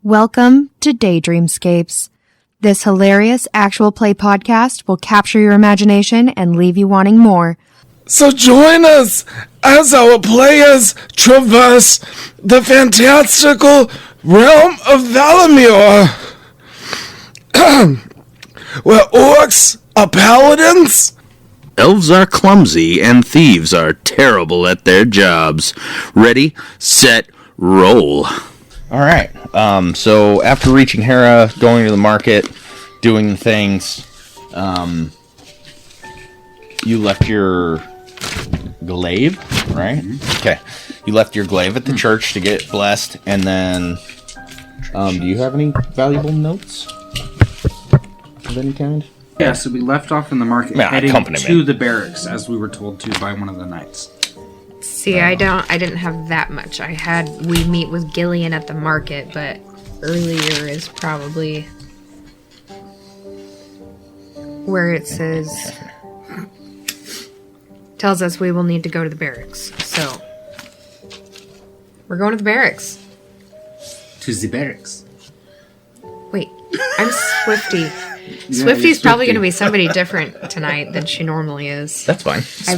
Welcome to Daydream Scapes. This hilarious actual play podcast will capture your imagination and leave you wanting more. So join us as our players traverse the fantastical realm of Valamir, where orcs are paladins, elves are clumsy, and thieves are terrible at their jobs. Ready, set, roll. All right. So after reaching Hera, going to the market, doing the things, you left your glaive, right? Mm-hmm. Okay. You left your glaive at the church to get blessed, and then, do you have any valuable notes of any kind? Yeah, so we left off in the market, heading to the barracks, as we were told to by one of the knights. See, I didn't have that much. We meet with Gilleon at the market, but earlier is probably where it says, tells us we will need to go to the barracks. So, we're going to the barracks. To the barracks. Wait, I'm Swifty. Swifty's probably going to be somebody different tonight than she normally is. That's fine. I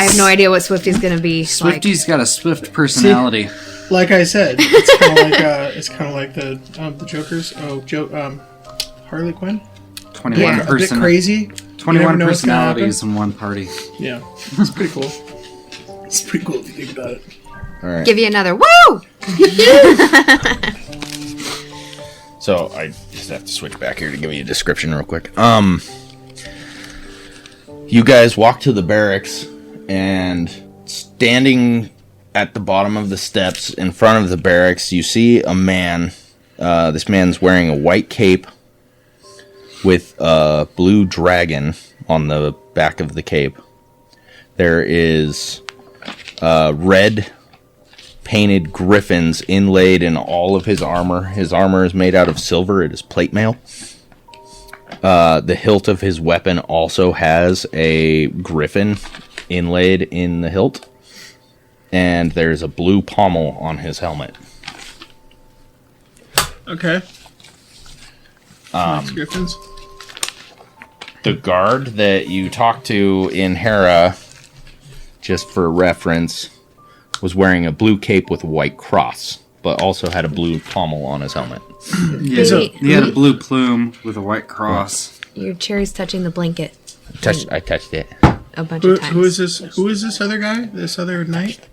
have no idea what Swifty's going to be. Swifty's got a swift personality. See, like I said, it's kind of like the Joker's. Harley Quinn. 21 a bit crazy. 21 personalities in one party. Yeah, it's pretty cool. It's pretty cool if you think about it. All right. Give you another woo. So I just have to switch back here to give you a description real quick. You guys walk to the barracks, and standing at the bottom of the steps in front of the barracks, you see a man. This man's wearing a white cape with a blue dragon on the back of the cape. There is red painted griffins inlaid in all of his armor. His armor is made out of silver. It is plate mail. The hilt of his weapon also has a griffin inlaid in the hilt. And there's a blue pommel on his helmet. Okay. Nice griffins. The guard that you talked to in Hera, just for reference, was wearing a blue cape with a white cross, but also had a blue pommel on his helmet. Yeah, so he had a blue plume with a white cross. Your cherry's touching the blanket. I touched it a bunch of times. Who is this other guy? This other knight?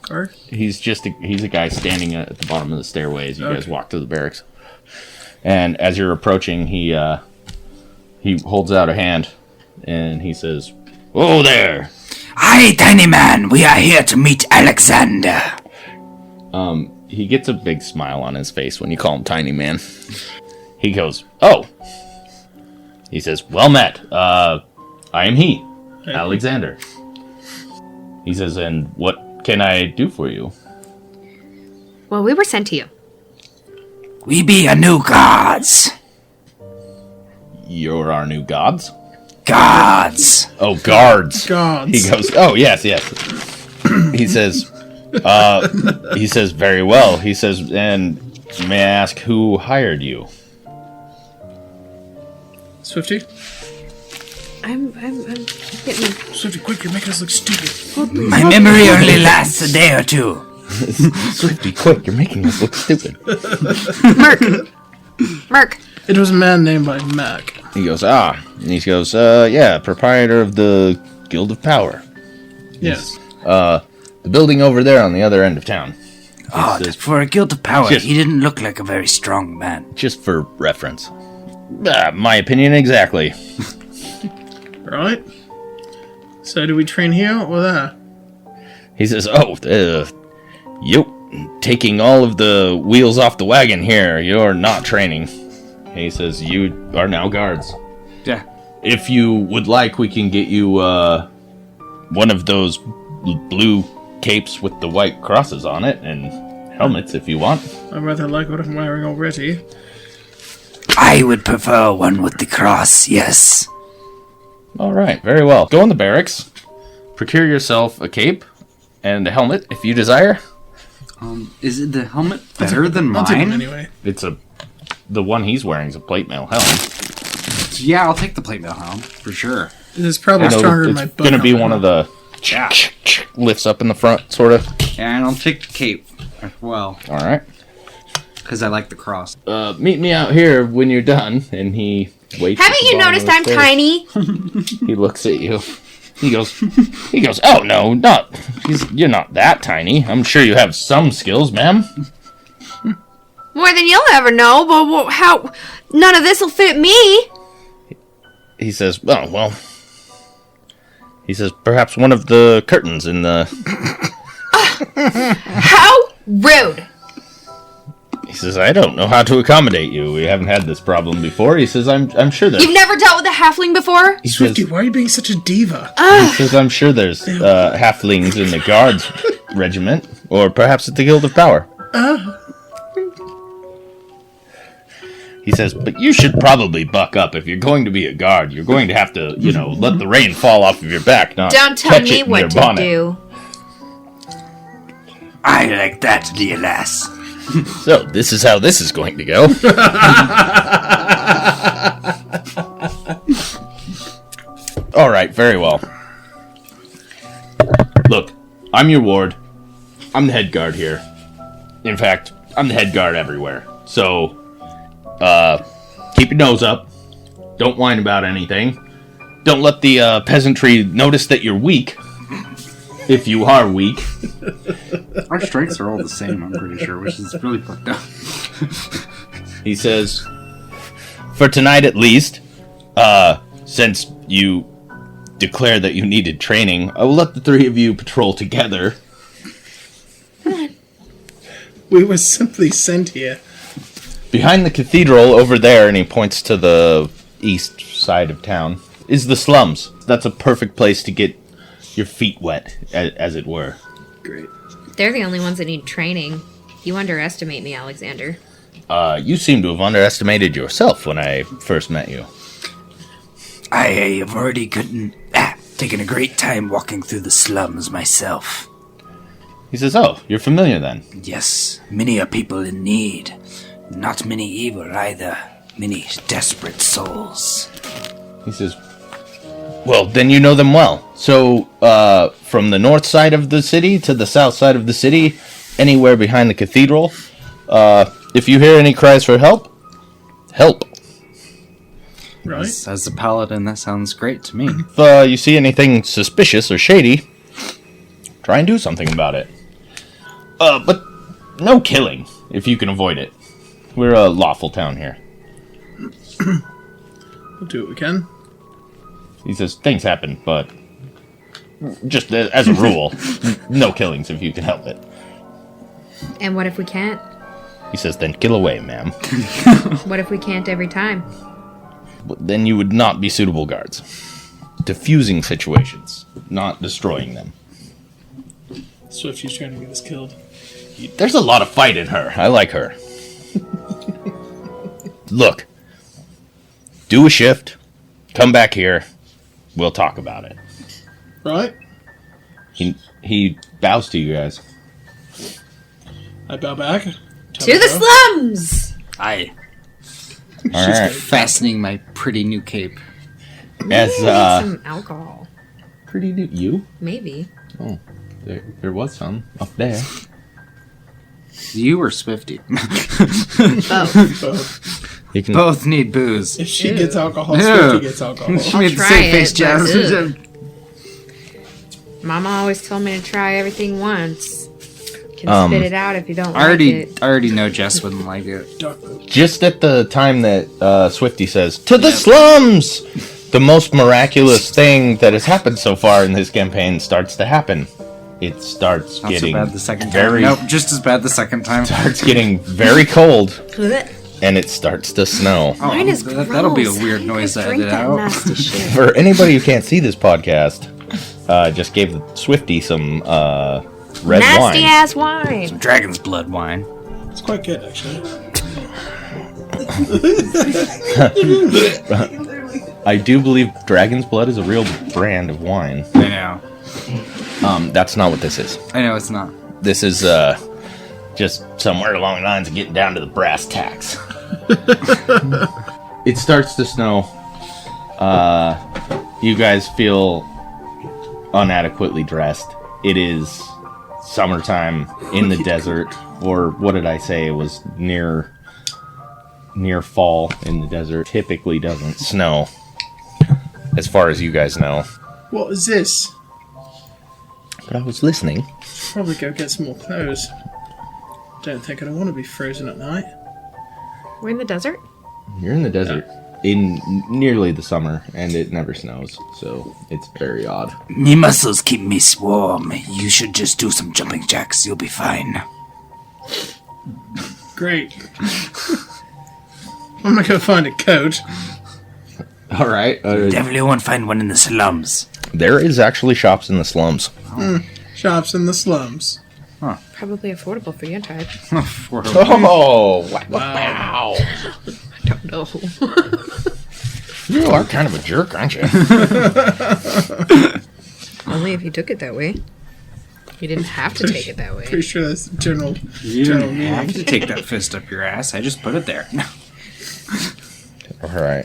Guard? He's a guy standing at the bottom of the stairway as you guys walk to the barracks. And as you're approaching, he holds out a hand and he says, "Whoa there! Hi, tiny man. We are here to meet Alexander." He gets a big smile on his face when you call him tiny man. He goes, "Oh." He says, "Well met. I am he, Alexander." He says, "And what can I do for you?" Well, we were sent to you. We be a new gods. You're our new gods? Gods. Oh, guards. Gods. He goes, "Oh, yes. He says, very well. He says, "And may I ask who hired you?" Swifty? I'm getting... Swifty, quick, you're making us look stupid. My memory only lasts a day or two. Swifty, quick, you're making us look stupid. Merc. It was a man named by Mac. He goes, And he goes, yeah, proprietor of the Guild of Power. Yes. The building over there on the other end of town. For a Guild of Power, he didn't look like a very strong man. Just for reference. My opinion exactly. Right. So do we train here or there? He says, taking all of the wheels off the wagon here. You're not training. He says, you are now guards. Yeah. If you would like, we can get you one of those blue capes with the white crosses on it, and helmets if you want. I rather like what I'm wearing already. I would prefer one with the cross, yes. All right, very well. Go in the barracks, procure yourself a cape and a helmet if you desire. Is it the helmet better than I'll take mine? it anyway. The one he's wearing is a plate mail helm. Yeah, I'll take the plate mail helm for sure. It is probably stronger than my It's book. gonna be one of the lifts up in the front, sort of. And I'll take the cape as well, All right. because I like the cross. Meet me out here when you're done. And he waits. Haven't you noticed I'm tiny? He looks at you. He goes, oh no, you're not that tiny. I'm sure you have some skills, ma'am. More than you'll ever know, but how? None of this will fit me. He says, oh, well. He says, perhaps one of the curtains in the... How rude. He says, I don't know how to accommodate you. We haven't had this problem before. He says, I'm sure there's... You've never dealt with a halfling before? He Swifty, says, why are you being such a diva? he says, I'm sure there's halflings in the guards regiment, or perhaps at the Guild of Power. He says, but you should probably buck up. If you're going to be a guard, you're going to have to, let the rain fall off of your back, not Don't tell catch me it in what your to bonnet. do. I like that, dear lass. So, this is how this is going to go. All right, very well. Look, I'm your ward. I'm the head guard here. In fact, I'm the head guard everywhere. So, keep your nose up. Don't whine about anything. Don't let the peasantry notice that you're weak. If you are weak. Our strengths are all the same, I'm pretty sure, which is really fucked up. He says, for tonight at least, since you declared that you needed training, I will let the three of you patrol together. We were simply sent here. Behind the cathedral over there, and he points to the east side of town, is the slums. That's a perfect place to get your feet wet, as it were. Great. They're the only ones that need training. You underestimate me, Alexander. You seem to have underestimated yourself when I first met you. I have already taken a great time walking through the slums myself. He says, oh, you're familiar then? Yes, many are people in need. Not many evil either. Many desperate souls. He says, well, then you know them well. So, from the north side of the city to the south side of the city, anywhere behind the cathedral, if you hear any cries for help, help. Right. As a paladin, that sounds great to me. If you see anything suspicious or shady, try and do something about it. But no killing, if you can avoid it. We're a lawful town here. We'll do what we can. He says, things happen, but just as a rule, no killings if you can help it. And what if we can't? He says, then kill away, ma'am. What if we can't every time? Then you would not be suitable guards. Diffusing situations, not destroying them. Swifty's trying to get us killed. There's a lot of fight in her. I like her. Look, do a shift, come back here, we'll talk about it. Right? He bows to you guys. I bow back. To the slums! I All right. fastening my pretty new cape. As Some alcohol. pretty new. You? Maybe. Oh, there was some up there. You or Swifty? Both. You can. Both need booze. If she gets alcohol, Ew. Swifty gets alcohol. She made the try same it, face, but Jazz. ugh. Mama always told me to try everything once. Can spit it out if you don't I like it. already know Jess wouldn't like it. Just at the time that Swifty says, "To the slums!" The most miraculous thing that has happened so far in this campaign starts to happen. It starts Not getting so bad the second very time. Nope, just as bad the second time. starts getting very cold, Blech. and it starts to snow. Oh, Mine is that'll be a gross. weird How noise do to you drink edit that out. nasty shit? For anybody who can't see this podcast, just gave Swifty some red Nasty wine. ass wine. Dragon's blood wine. It's quite good, actually. I do believe Dragon's Blood is a real brand of wine. I know. That's not what this is. I know it's not. This is Just somewhere along the lines of getting down to the brass tacks. It starts to snow. You guys feel inadequately dressed. It is summertime in the desert, or what did I say? It was near fall in the desert. Typically doesn't snow, as far as you guys know. What is this? But I was listening. Probably go get some more clothes. Don't think I don't want to be frozen at night. We're in the desert? You're in the desert in nearly the summer, and it never snows, so it's very odd. Me muscles keep me warm. You should just do some jumping jacks. You'll be fine. Great. I'm gonna go find a coat. All right. Definitely won't find one in the slums. There is actually shops in the slums. Shops in the slums. Probably affordable for your type. Oh, wow. I don't know. You are kind of a jerk, aren't you? Only if you took it that way. You didn't have to take it that way. Pretty sure that's the general You don't meaning. have to take that fist up your ass. I just put it there. All right.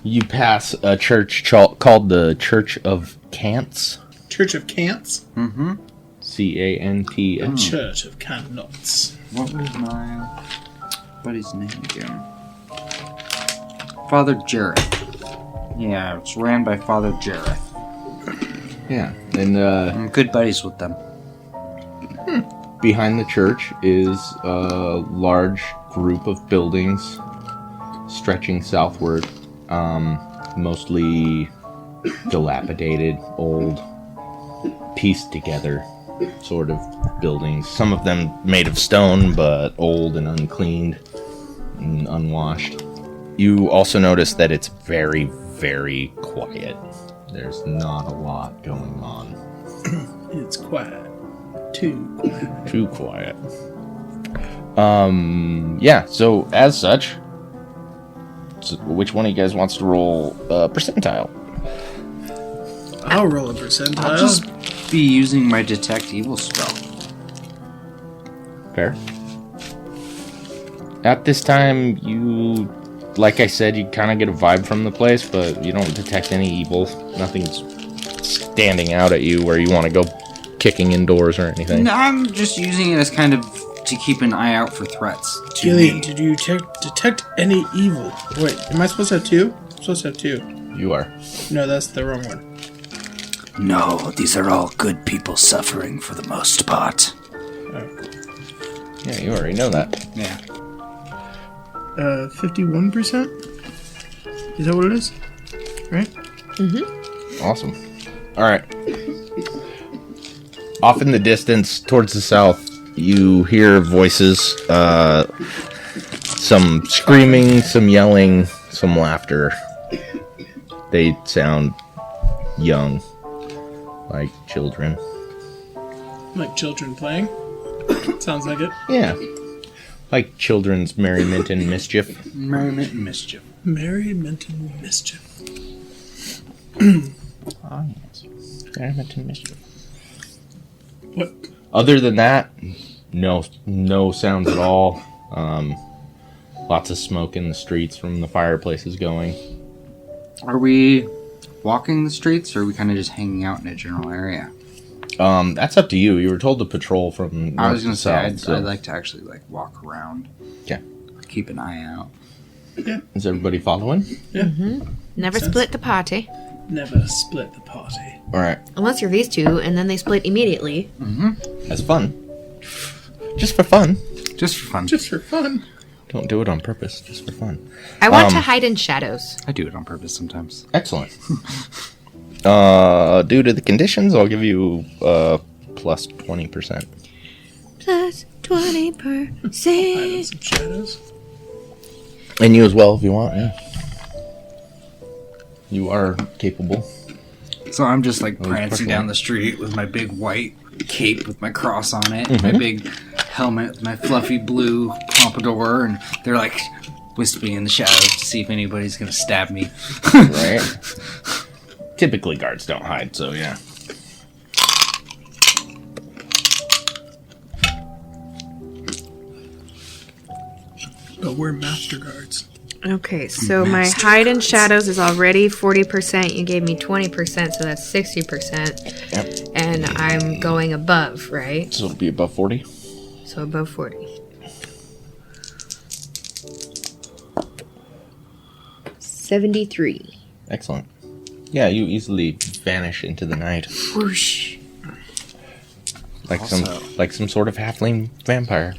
You pass a church called the Church of Cants. Church of Cants? Mm-hmm. Cants. Church of Cantnots. What was my buddy's name again? Father Jareth. Yeah, it's ran by Father Jareth. Yeah, and I'm good buddies with them. behind the church is a large group of buildings stretching southward, mostly dilapidated, old, pieced together sort of buildings. Some of them made of stone, but old and uncleaned and unwashed. You also notice that it's very, very quiet. There's not a lot going on. It's quiet. Too quiet. Too quiet. Yeah, so as such, which one of you guys wants to roll percentile? I'll roll a percentile. I'll just be using my detect evil spell. Fair. At this time, you, like I said, you kind of get a vibe from the place, but you don't detect any evil. Nothing's standing out at you where you want to go kicking indoors or anything. No, I'm just using it as kind of to keep an eye out for threats. Gilleon, did you detect any evil? Wait, am I supposed to have two? I'm supposed to have two. You are. No, that's the wrong one. No, these are all good people suffering for the most part. Yeah, you already know that. Yeah. 51%? Is that what it is? Right? Mm-hmm. Awesome. Alright. Off in the distance, towards the south, you hear voices. Some screaming, some yelling, some laughter. They sound young. Like children. Like children playing? Sounds like it. Yeah. Like children's merriment and mischief. Merriment and mischief. Merriment and mischief. Oh, yes. Merriment and mischief. What? Other than that, no sounds at all. Lots of smoke in the streets from the fireplaces going. Are we walking the streets, or are we kind of just hanging out in a general area? That's up to you. You were told to patrol from I was going to to say, south, I'd like to actually walk around. Yeah. Keep an eye out. Yeah. Is everybody following? Yeah. Mm-hmm. Never split the party. Never split the party. All right. Unless you're these two, and then they split immediately. Mm-hmm. That's fun. Just for fun. Just for fun. Just for fun. Don't do it on purpose. Just for fun. I want to hide in shadows. I do it on purpose sometimes. Excellent. Due to the conditions, I'll give you plus 20%. Plus 20%. Hide in some shadows. And you as well, if you want. Yeah. You are capable. So I'm just prancing personal. down the street with my big white cape with my cross on it, and my big helmet with my fluffy blue pompadour, and they're wisping in the shadows to see if anybody's gonna stab me. Right. Typically guards don't hide, so yeah. But we're master guards. Okay, so my hide in shadows is already 40%. You gave me 20%, so that's 60%. Yep. And I'm going above, right? So it'll be above 40. So above 40. $73. Excellent. Yeah, you easily vanish into the night. Whoosh. Like some sort of halfling vampire.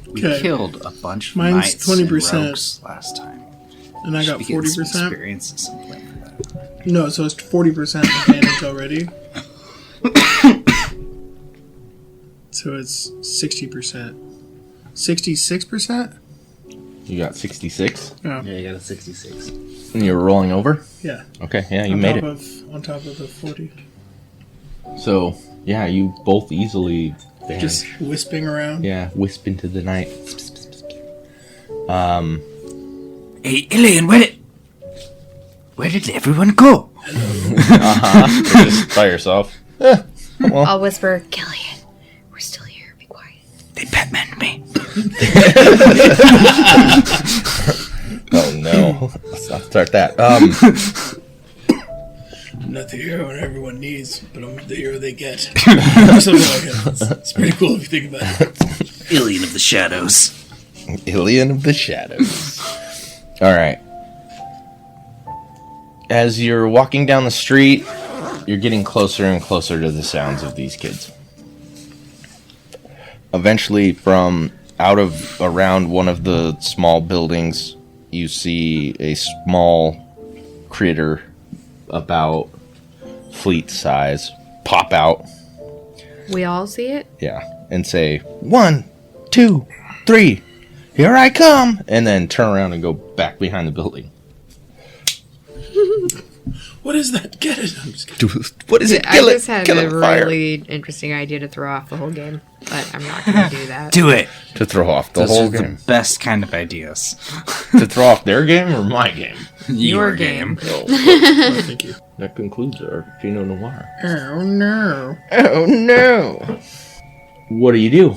We Okay. killed a bunch of Mine's knights 20%. and rogues last time. And I got Should be getting some 40%. experience at some point for that. No, so it's 40% advantage already. So it's 60%. 66%? You got 66, Oh, Yeah, you got a 66. and you're rolling over. yeah. Okay, yeah, you made it. On top of the 40. So yeah, you both easily vanish. Just wisping around. Yeah, wisp into the night. Hey, Gilleon, where did everyone go? Just by yourself. I'll whisper, Gilleon, we're still here. Be quiet. They Batmaned me. Oh no, let's not start that. I'm not the hero everyone needs, but I'm the hero they get. Something like that. It's pretty cool if you think about it. Gilleon of the Shadows. Gilleon of the Shadows. All right. As you're walking down the street, you're getting closer and closer to the sounds of these kids. Eventually, from out of around one of the small buildings, you see a small critter about fleet size pop out. We all see it? Yeah, and say, 1, 2, 3, here I come, and then turn around and go back behind the building. What is that? Get it! I'm just kidding. What is it? I Kill it! just had Kill a it! Fire! really interesting idea to throw off the whole game, but I'm not going to do that. Do it. To throw off the Those whole are game. the best kind of ideas. To throw off their game or my game? Your game. Oh, thank you. That concludes our Pinot Noir. Oh no. Oh no! What do you do?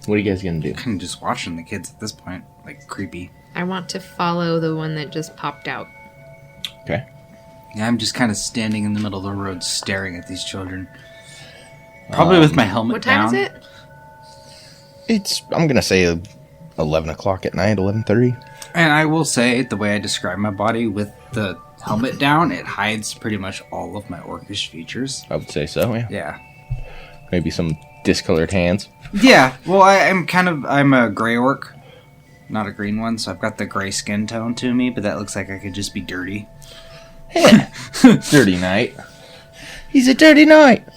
What are you guys gonna do? I'm just watching the kids at this point. Like, creepy. I want to follow the one that just popped out. Okay. Yeah, I'm just kind of standing in the middle of the road staring at these children. Probably with my helmet What time down. is it? It's, I'm gonna say 11 o'clock at night, 11:30. And I will say, the way I describe my body with the helmet down, it hides pretty much all of my orcish features. I would say so, yeah. Yeah. Maybe some discolored hands. Yeah, well, I'm a gray orc, not a green one, so I've got the gray skin tone to me, but that looks like I could just be dirty. Dirty knight. He's a dirty knight.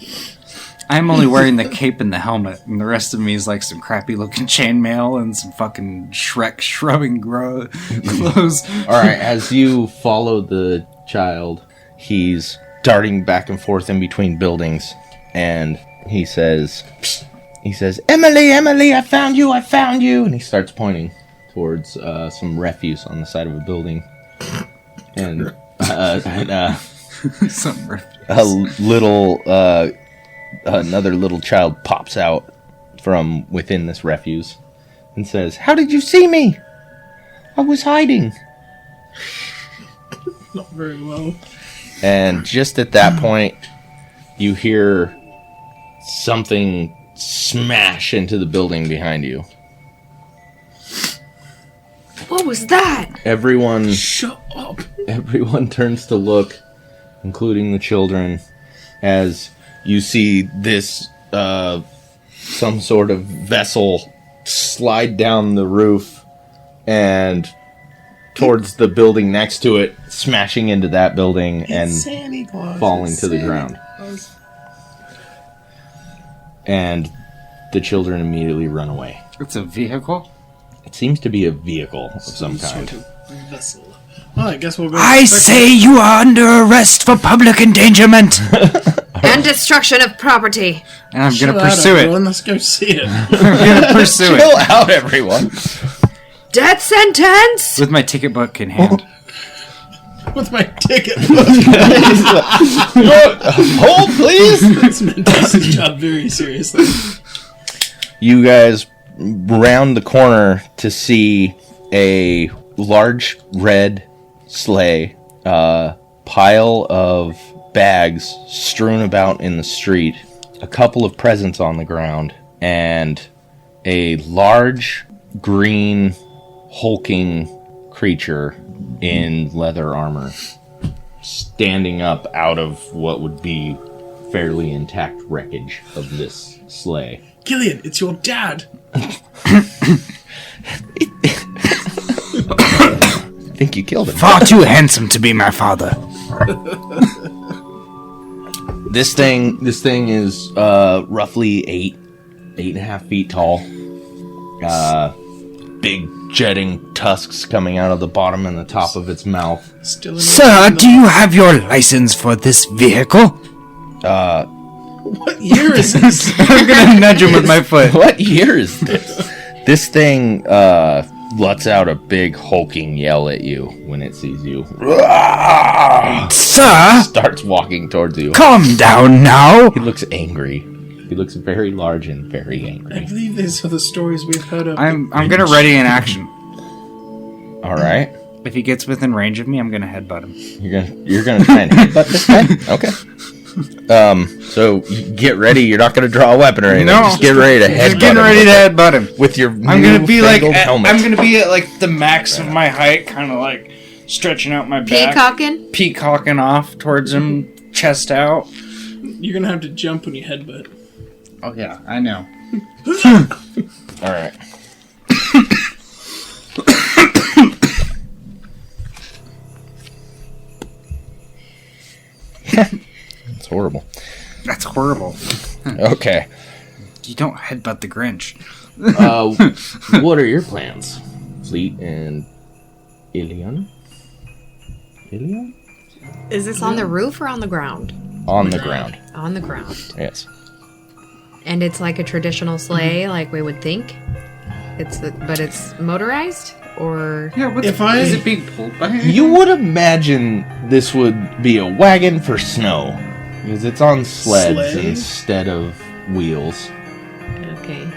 I'm only wearing the cape and the helmet, and the rest of me is like some crappy looking chainmail and some fucking Shrek shrubbing clothes. Alright, as you follow the child, he's darting back and forth in between buildings, and he says, Emily, Emily, I found you, and he starts pointing towards some refuse on the side of a building, and Some refuse. another little child pops out from within this refuse and says, how did you see me? I was hiding. Not very well. And just at that point, you hear something smash into the building behind you. What was that? Everyone Shut up. Everyone turns to look, including the children, as you see this, some sort of vessel slide down the roof and towards the building next to it, smashing into that building and Santa Claus. falling to the ground. And the children immediately run away. It's a vehicle? It seems to be a vehicle of some kind. Sort of vessel. Well, I guess we'll go. I say you are under arrest for public endangerment. And destruction of property. And I'm Shut gonna out, pursue it. everyone. Let's go see it. I'm gonna pursue it. Chill out, everyone. Death sentence! With my ticket book in hand. With my ticket book. Hold, please. This man takes his job very seriously. You guys round the corner to see a large red sleigh, pile of bags strewn about in the street, a couple of presents on the ground, and a large green hulking creature in leather armor standing up out of what would be fairly intact wreckage of this sleigh. Gilleon, it's your dad. I think you killed him. Far too handsome to be my father. This thing is roughly 8.5 feet tall. Big jetting tusks coming out of the bottom and the top of its mouth. Sir, do you have your license for this vehicle? What year is this? I'm gonna nudge him with my foot. What year is this? This thing lets out a big hulking yell at you when it sees you. Sir, Starts walking towards you. calm down now. He looks angry. He looks very large and very I angry. believe these are the stories we've heard of. I'm gonna ready an action. All right, If he gets within range of me, I'm gonna headbutt him. you're gonna try and headbutt this guy. Okay. So you get ready. You're not gonna draw a weapon or anything. No. Just get ready to headbutt. Just getting him ready to headbutt him. with your. I'm gonna be like helmet. I'm gonna be at like the max of my height, kind of like stretching out my back, peacocking off towards him, chest out. You're gonna have to jump when you headbutt. Oh yeah, I know. All right. It's horrible. That's horrible. Okay. You don't headbutt the Grinch. What are your plans, Fleet and Gilleon? Gilleon? Is this on the roof or on the ground? On the ground. On the ground. Yes. And it's like a traditional sleigh, like we would think. But it's motorized, or Yeah, what If the, I- is it being pulled by him? You would imagine this would be a wagon for snow, because it's on sleds Sleigh? instead of wheels. okay.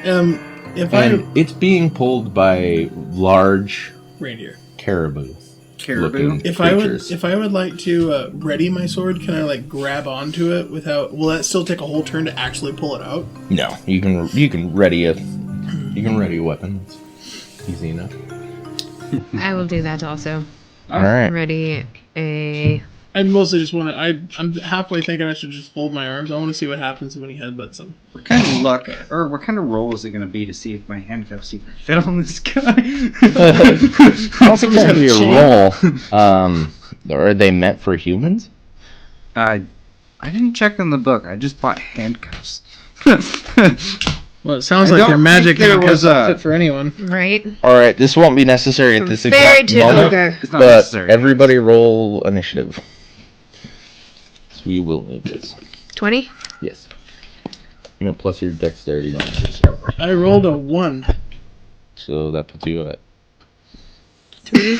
If And it's being pulled by large reindeer. caribou. Caribou. looking If creatures. I would like to ready my sword, can I like grab onto it without? Will that still take a whole turn to actually pull it out? No, you can ready a weapon. It's easy enough. I will do that also. All right. Ready a. I mostly just want to. I'm halfway thinking I should just fold my arms. I want to see what happens when he headbutts him. What kind of luck, or what kind of roll is it going to be to see if my handcuffs even fit on this guy? I don't think it's gonna be a roll. Are they meant for humans? I didn't check in the book. I just bought handcuffs. Well, it sounds I like don't they're magic think there because was that's a- fit for anyone. Right? All right, this won't be necessary at this Very exact true. moment. Okay. It's not But necessary. everybody roll initiative. So we will move this. 20? Yes. And plus your dexterity. I rolled a 1. So that puts you at 3?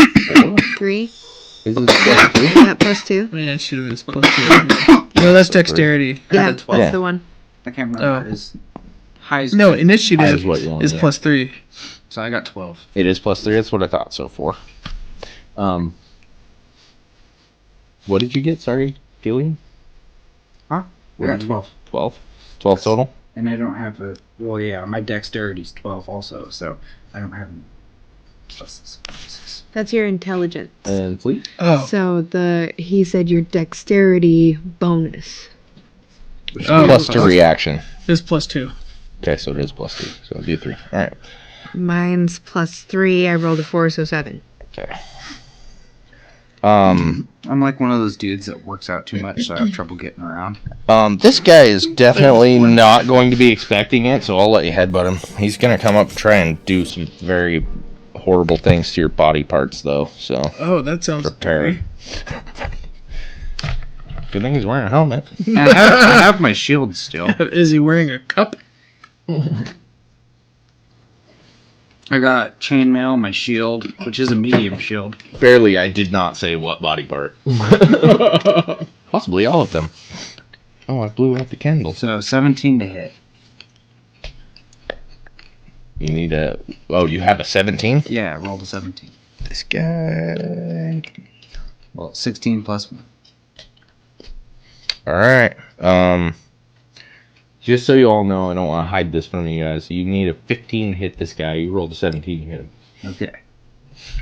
3? Is it plus three? Is that plus 2? Man, it should have been plus 2. No, that's dexterity. Yeah, a 12. that's the one. I can't remember. Oh. His highest. No, That initiative is what you want, is yeah. plus 3. So I got 12. It is plus 3. That's what I thought. So 4. What did you get? Sorry, Gilleon? Huh? I got 12. 12. 12 total. And I don't have a. Well, yeah, my dexterity's 12 also, so I don't have any pluses. That's your intelligence. And Fleet. Oh. So he said your dexterity bonus. Oh. Plus 2 reaction. It's plus 2. Okay, so it is plus 3. So I'll do 3. All right. Mine's plus 3. I rolled a 4, so 7. Okay. I'm like one of those dudes that works out too much, so I have trouble getting around. This guy is definitely not going to be expecting it, so I'll let you headbutt him. He's gonna come up and try and do some very horrible things to your body parts, though. So Oh, that sounds prepare. Good thing he's wearing a helmet. And I have my shield still. Is he wearing a cup? I got chainmail, my shield, which is a medium shield. Barely, I did not say what body part. Possibly all of them. Oh, I blew out the candle. So 17 to hit. You need a... Oh, you have a 17? Yeah, I rolled a 17. This guy... Well, 16 plus 1. Alright. Just so you all know, I don't want to hide this from you guys. You need a 15 to hit this guy. You rolled a 17 to hit him. Okay.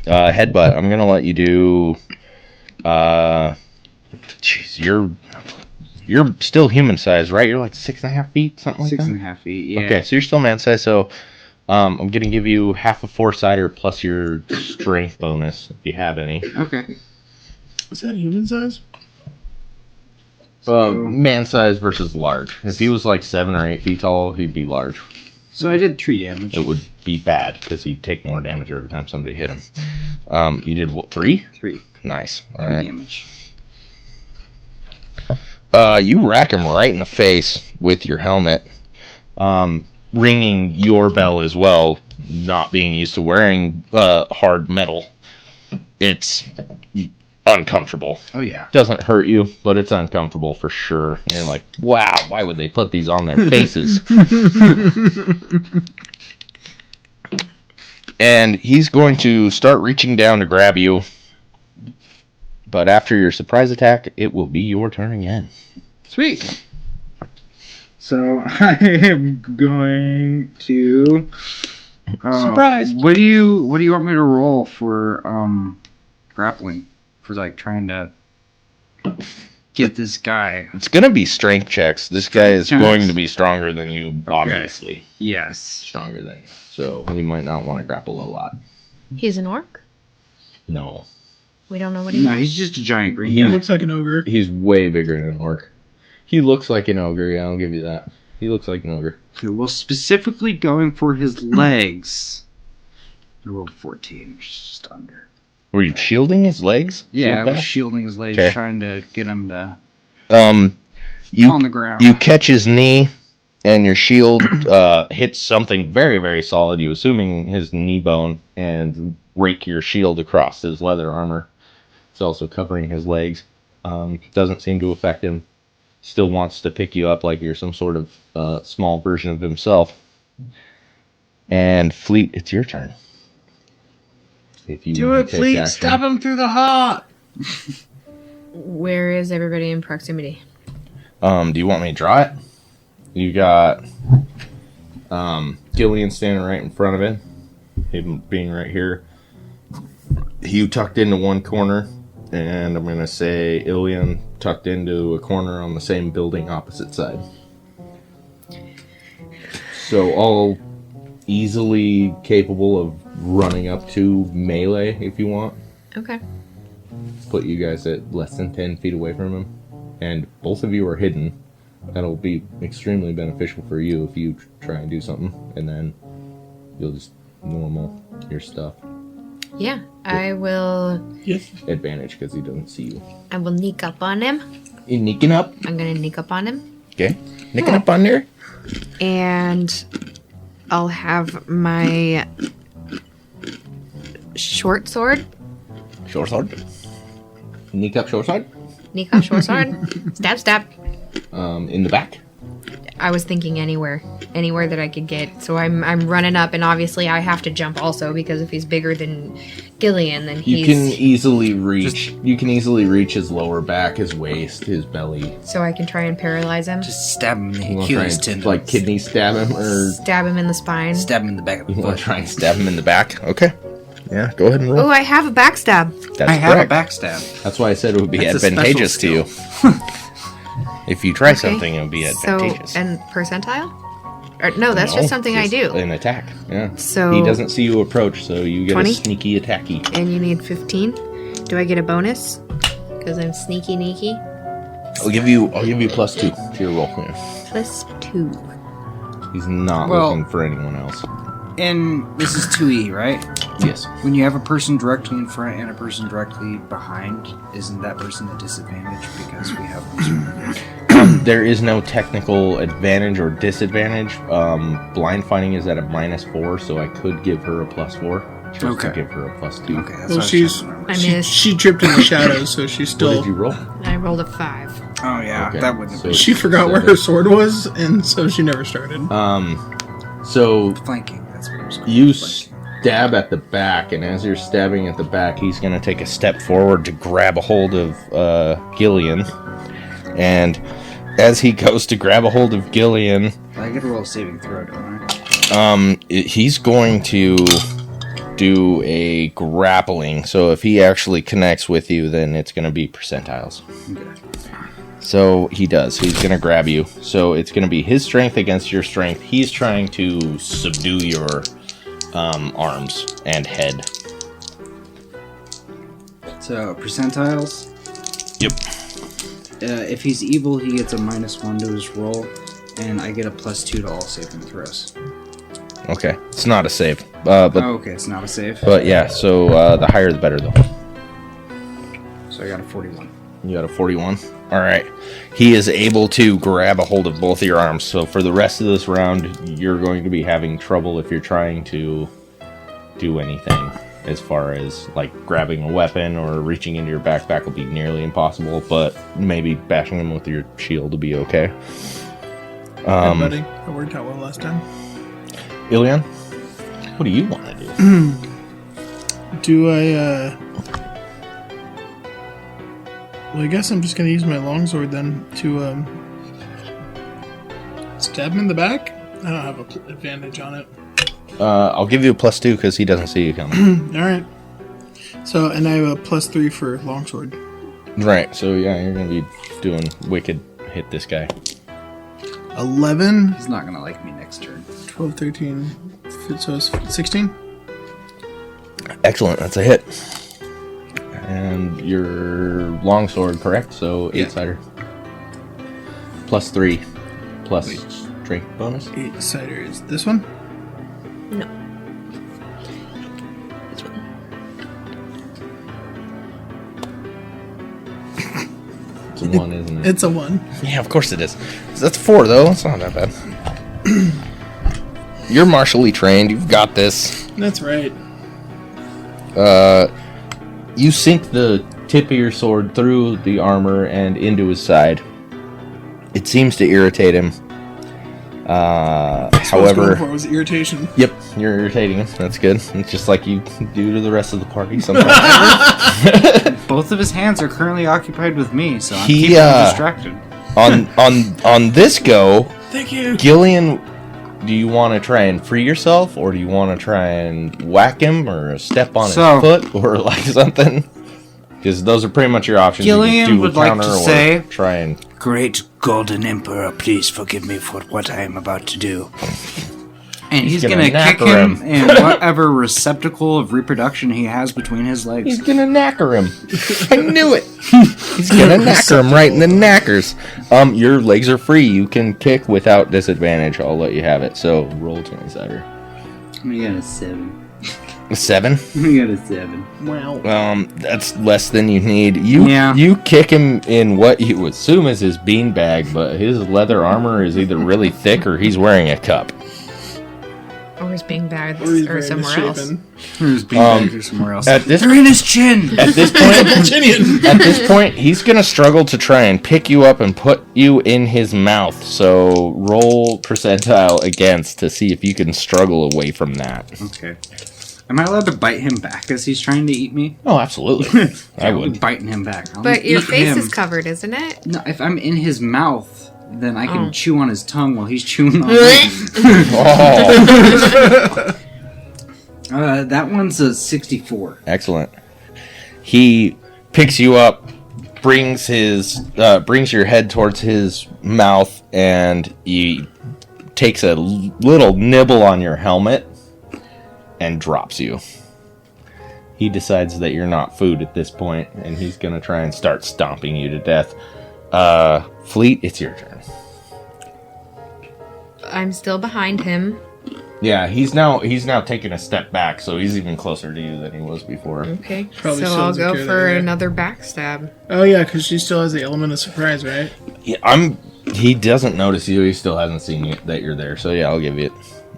Headbutt. I'm going to let you do... Jeez, you're still human size, right? You're like 6.5 feet, something like that? 6.5 feet, yeah. Okay, so you're still man size, so I'm going to give you half a foresighter plus your strength bonus, if you have any. Okay. Is that human size? Man size versus large. If he was like 7 or 8 feet tall, he'd be large. So I did 3 damage. It would be bad, because he'd take more damage every time somebody hit him. You did what, 3? 3. Nice. 3 Alright. damage. You rack him right in the face with your helmet. Ringing your bell as well, not being used to wearing hard metal. It's uncomfortable. Oh, yeah. Doesn't hurt you, but it's uncomfortable for sure. And you're like, wow, why would they put these on their faces? And he's going to start reaching down to grab you. But after your surprise attack, it will be your turn again. Sweet. So I am going to Surprise! What do you want me to roll for grappling? For like trying to get this guy. It's going to be strength checks. This guy is Strength. going to be stronger than you, obviously. Yes. Stronger than you. So you might not want to grapple a lot. He's an orc? No. We don't know what he No, is. he's just a giant green He guy. looks like an ogre. He's way bigger than an orc. He looks like an ogre, yeah, I'll give you that. He looks like an ogre. Okay, well, specifically going for his legs. I rolled 14, which is just under. Were you shielding his legs? Yeah, I Shield was back? shielding his legs, Okay. trying to get him to You on the ground. You catch his knee, and your shield hits something very, very solid. You assuming his knee bone, and rake your shield across his leather armor. It's also covering his legs. Doesn't seem to affect him. Still wants to pick you up like you're some sort of small version of himself. And Fleet, it's your turn. If you Do it, please. Stab him through the heart. Where is everybody in proximity? Do you want me to draw it? You got Gilleon standing right in front of it. Him being right here. You tucked into one corner. And I'm going to say Ilion tucked into a corner on the same building opposite side. So all easily capable of running up to melee if you want. Okay. Put you guys at less than 10 feet away from him. And both of you are hidden. That'll be extremely beneficial for you if you try and do something. And then you'll just normal your stuff. Yeah, I will. Yes. Advantage because he doesn't see you. I will sneak up on him. You sneaking up? I'm gonna sneak up on him, Okay. Sneaking up on there? and I'll have my short sword. Short sword. Sneak up short sword. Sneak up short sword. Stab, stab. In the back. I was thinking anywhere that I could get. So I'm running up, and obviously I have to jump also because if he's bigger than Gilleon, then You he's. can easily reach. You can easily reach his lower back, his waist, his belly. So I can try and paralyze him. Just stab him in the You want to try Achilles and tendons. like kidney stab him, or Stab him in the spine. Stab him in the back of the you want foot. to try and stab him in the back? Okay. Yeah. Go ahead and roll. Oh, I have a backstab. That's I have correct. a backstab. That's why I said it would be That's a advantageous to special you. If you try Okay. something, it would be advantageous. So, and percentile? Or, no, that's No, just something I just do. An attack. Yeah. So- he doesn't see you approach, so you get 20? a sneaky attacky. And you need 15. Do I get a bonus? Because I'm sneaky neaky. I'll give you +2 to your roll. Yeah. Plus 2. He's not Well- looking for anyone else. And this is 2E, right? Yes. When you have a person directly in front and a person directly behind, isn't that person at disadvantage because we have There is no technical advantage or disadvantage. Blind finding is at a -4, so I could give her a +4. Just Okay. to give her a +2. Okay, that's Well, what I she's was trying to remember. I she, missed. she tripped in the shadows, so she's What still. did you roll? I rolled a 5. Oh yeah, Okay, that wouldn't have so- been She forgot where her sword was, and so she never started. So flanking. That's what it was. You stab at the back, and as you're stabbing at the back, he's going to take a step forward to grab a hold of Gilleon. And as he goes to grab a hold of Gilleon, I get a roll saving throw, don't I? He's going to do a grappling. So if he actually connects with you, then it's going to be percentiles. Okay. So he does. He's going to grab you. So it's going to be his strength against your strength. He's trying to subdue your arms and head. So, percentiles. Yep. If he's evil, he gets a -1 to his roll, and I get a +2 to all saving throws. Okay. It's not a save. But okay, it's not a save. But yeah, so the higher the better, though. So I got a 41. You got a 41? Alright. He is able to grab a hold of both of your arms. So for the rest of this round, you're going to be having trouble if you're trying to do anything. As far as, like, grabbing a weapon or reaching into your backpack will be nearly impossible. But maybe bashing him with your shield will be okay. Hey, buddy. That worked out well last time. Gilleon, what do you want to do? Do I, Well, I guess I'm just gonna use my longsword then to, stab him in the back? I don't have an advantage on it. I'll give you a +2 because he doesn't see you coming. Alright. So, and I have a +3 for longsword. Right, so yeah, you're going to be doing wicked hit this guy. 11, He's not gonna like me next turn. 12, 13, so it's 16? Excellent, that's a hit. And your longsword, correct? So Yeah. 8-sider. +3. Plus strength bonus. 8-sider is this one? No. This one. It's a 1, isn't it? It's a 1. Yeah, of course it is. That's 4, though. It's not that bad. You're martially trained. You've got this. That's right. You sink the tip of your sword through the armor and into his side. It seems to irritate him. However, What was irritation? yep, you're irritating him. That's good. It's just like you do to the rest of the party sometimes. Both of his hands are currently occupied with me, so I'm He, keeping him distracted. on this go, Thank you. Gilleon, do you want to try and free yourself, or do you want to try and whack him, or step on his foot, or like something? Because those are pretty much your options. Gilleon you can do would a like counter to or say- try and. Great Golden Emperor, please forgive me for what I am about to do. And he's gonna gonna kick knacker him him. in whatever receptacle of reproduction he has between his legs. He's gonna knacker him. I knew it. He's gonna knacker him right in the knackers. Your legs are free. You can kick without disadvantage. I'll let you have it. So roll 20-sider. We got a 7. A 7? We got a 7. Wow. That's less than you need. You kick him in what you assume is his beanbag, but his leather armor is either really thick or he's wearing a cup. Or he's being bad Or he's or very somewhere else. misshapen. Who's being bagged or somewhere else? At this They're in his chin! At this point, he's gonna struggle to try and pick you up and put you in his mouth. So roll percentile against to see if you can struggle away from that. Okay. Am I allowed to bite him back as he's trying to eat me? Oh, absolutely. I I'll be would. biting him back. I'll But your eat face him. is covered, isn't it? No, if I'm in his mouth, then I can Oh. chew on his tongue while he's chewing on me. Oh, That one's a 64. excellent. He picks you up, brings your head towards his mouth, and he takes a little nibble on your helmet and drops you. He decides that you're not food at this point, and he's gonna try and start stomping you to death. Fleet, it's your turn. I'm still behind him. Yeah, he's now taking a step back, so he's even closer to you than he was before. Okay. Probably so still I'll doesn't go care for that, yeah. another backstab. Oh, yeah, because she still has the element of surprise, right? Yeah, he doesn't notice you. He still hasn't seen you that you're there. So yeah, I'll give you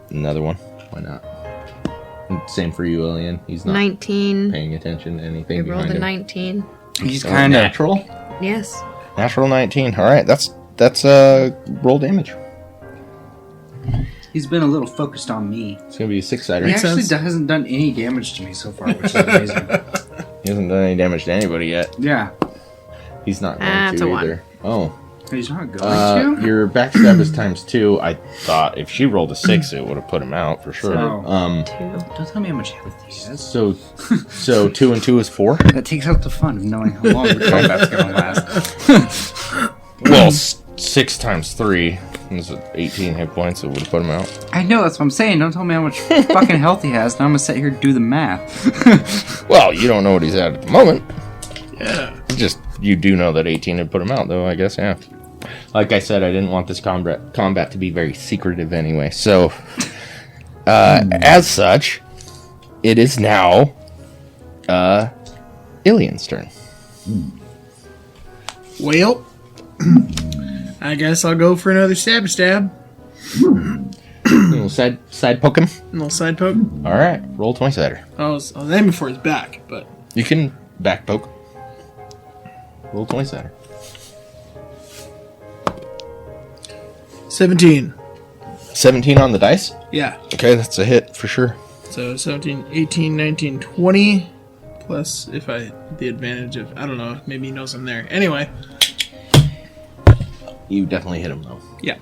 another one. Why not? Same for you, Gilleon. He's not 19. paying attention to anything I behind rolled a him. 19. He's kind of... natural. Yes. Natural 19. All right, that's roll damage. He's been a little focused on me. It's going to be a 6-sider. He Makes actually sense. hasn't done any damage to me so far, which is amazing. He hasn't done any damage to anybody yet. Yeah. He's not going That's to a 1. either. Oh. He's not going to? Your backstab is ×2. I thought if she rolled a 6, it would have put him out for sure. Oh. 2. Don't tell me how much health he has. So 2 and 2 is 4? That takes out the fun of knowing how long the combat's going to last. Well, 6 times 3 is 18 hit points. It would have put him out. I know, that's what I'm saying. Don't tell me how much fucking health he has. Now I'm going to sit here and do the math. Well, you don't know what he's at the moment. Yeah. Just, you do know that 18 had put him out, though, I guess, yeah. Like I said, I didn't want this combat to be very secretive anyway. So, as such, it is now Gilleon's turn. Well, I guess I'll go for another stab. Little side poke him. A little side poke. All right, roll 20-sider. I was aiming for his back, but You can back poke. Roll 20-sider. 17. 17 on the dice. Yeah. Okay, that's a hit for sure. So 17, 18, 19, 20. Plus, if I the advantage of, I don't know, maybe he knows I'm there. Anyway. You definitely hit him though. Yeah.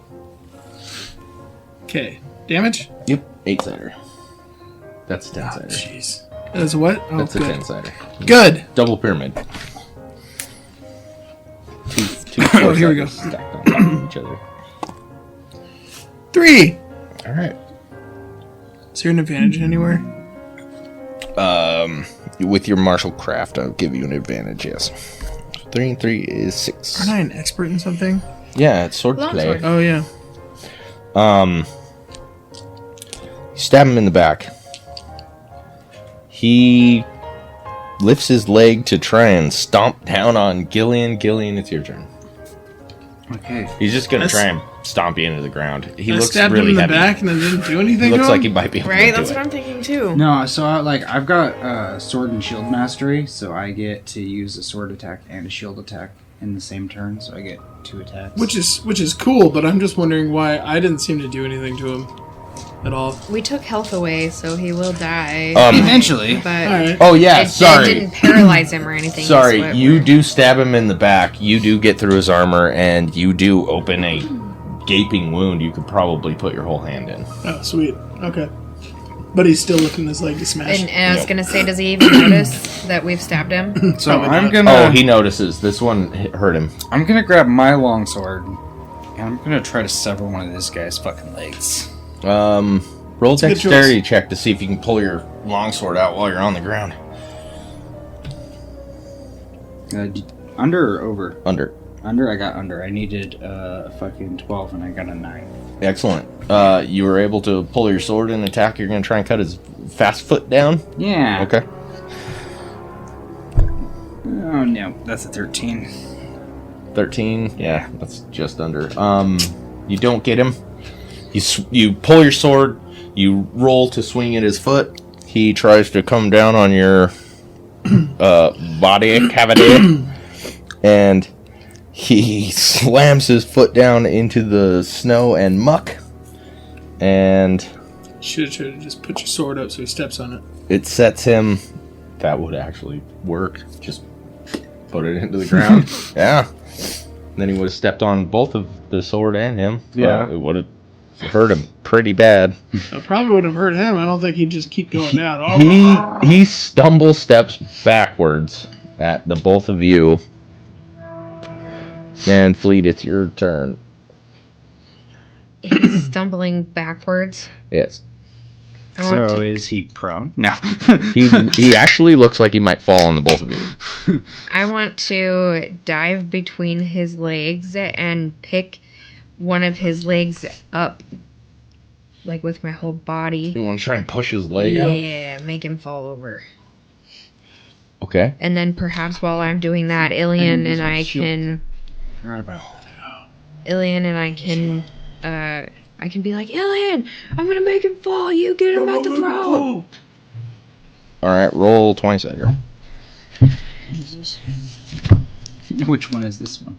Okay. Damage? Yep, 8-sider. That's a 10-sider. Jeez. That's what? Oh, That's a good. 10-sider. Good. Double pyramid. Two Oh, here we go. stacked on top of each other. 3. All right. Is there an advantage anywhere? With your martial craft, I'll give you an advantage. Yes. 3 and 3 is 6. Aren't I an expert in something? Yeah, it's sword Longsword. play. Oh, yeah. You stab him in the back. He lifts his leg to try and stomp down on Gilleon. Gilleon, it's your turn. Okay. He's just gonna I try and stomp you into the ground. He I looks stabbed really him in the heavy. back and it didn't do anything Looks to like him? he might be able Right? to That's do what it. I'm thinking too. No, so I've got sword and shield mastery, so I get to use a sword attack and a shield attack in the same turn, so I get 2 attacks. Which is cool, but I'm just wondering why I didn't seem to do anything to him at all. We took health away, so he will die. Eventually. But Alright. Oh yeah, it sorry. didn't paralyze him or anything. is Sorry, what you we're- do stab him in the back. You do get through his armor, and you do open a gaping wound. You could probably put your whole hand in. Oh, sweet. Okay. But he's still looking his leg to smash. And I was Yep. gonna say, does he even notice that we've stabbed him? So Probably I'm not. gonna Oh, he notices. This one hurt him. I'm gonna grab my longsword and I'm gonna try to sever one of this guy's fucking legs. Roll a good dexterity check to see if you can pull your longsword out while you're on the ground. Under or over? Under. Under, I got under. I needed fucking 12 and I got a 9. Excellent. You were able to pull your sword and attack. You're going to try and cut his fast foot down? Yeah. Okay. Oh no, that's a 13. 13. Yeah, that's just under. You don't get him. You pull your sword. You roll to swing at his foot. He tries to come down on your body cavity, and he slams his foot down into the snow and muck, and Should have just put your sword up so he steps on it. it sets him. That would actually work. Just put it into the ground. Yeah. Then he would have stepped on both of the sword and him. Yeah. It would have hurt him pretty bad. It probably would have hurt him. I don't think he'd just keep going down. Oh, He stumble steps backwards at the both of you. And Fleet, it's your turn. He's stumbling backwards. Yes. I want to- is he prone? No. He actually looks like he might fall on the both of you. I want to dive between his legs and pick one of his legs up, like with my whole body. You want to try and push his leg out? Yeah, make him fall over. Okay. And then perhaps while I'm doing that, Gilleon and I can be like, Gilleon, I'm gonna make him fall. You get him at the throat. Alright, roll 20 sider. Which one is this one?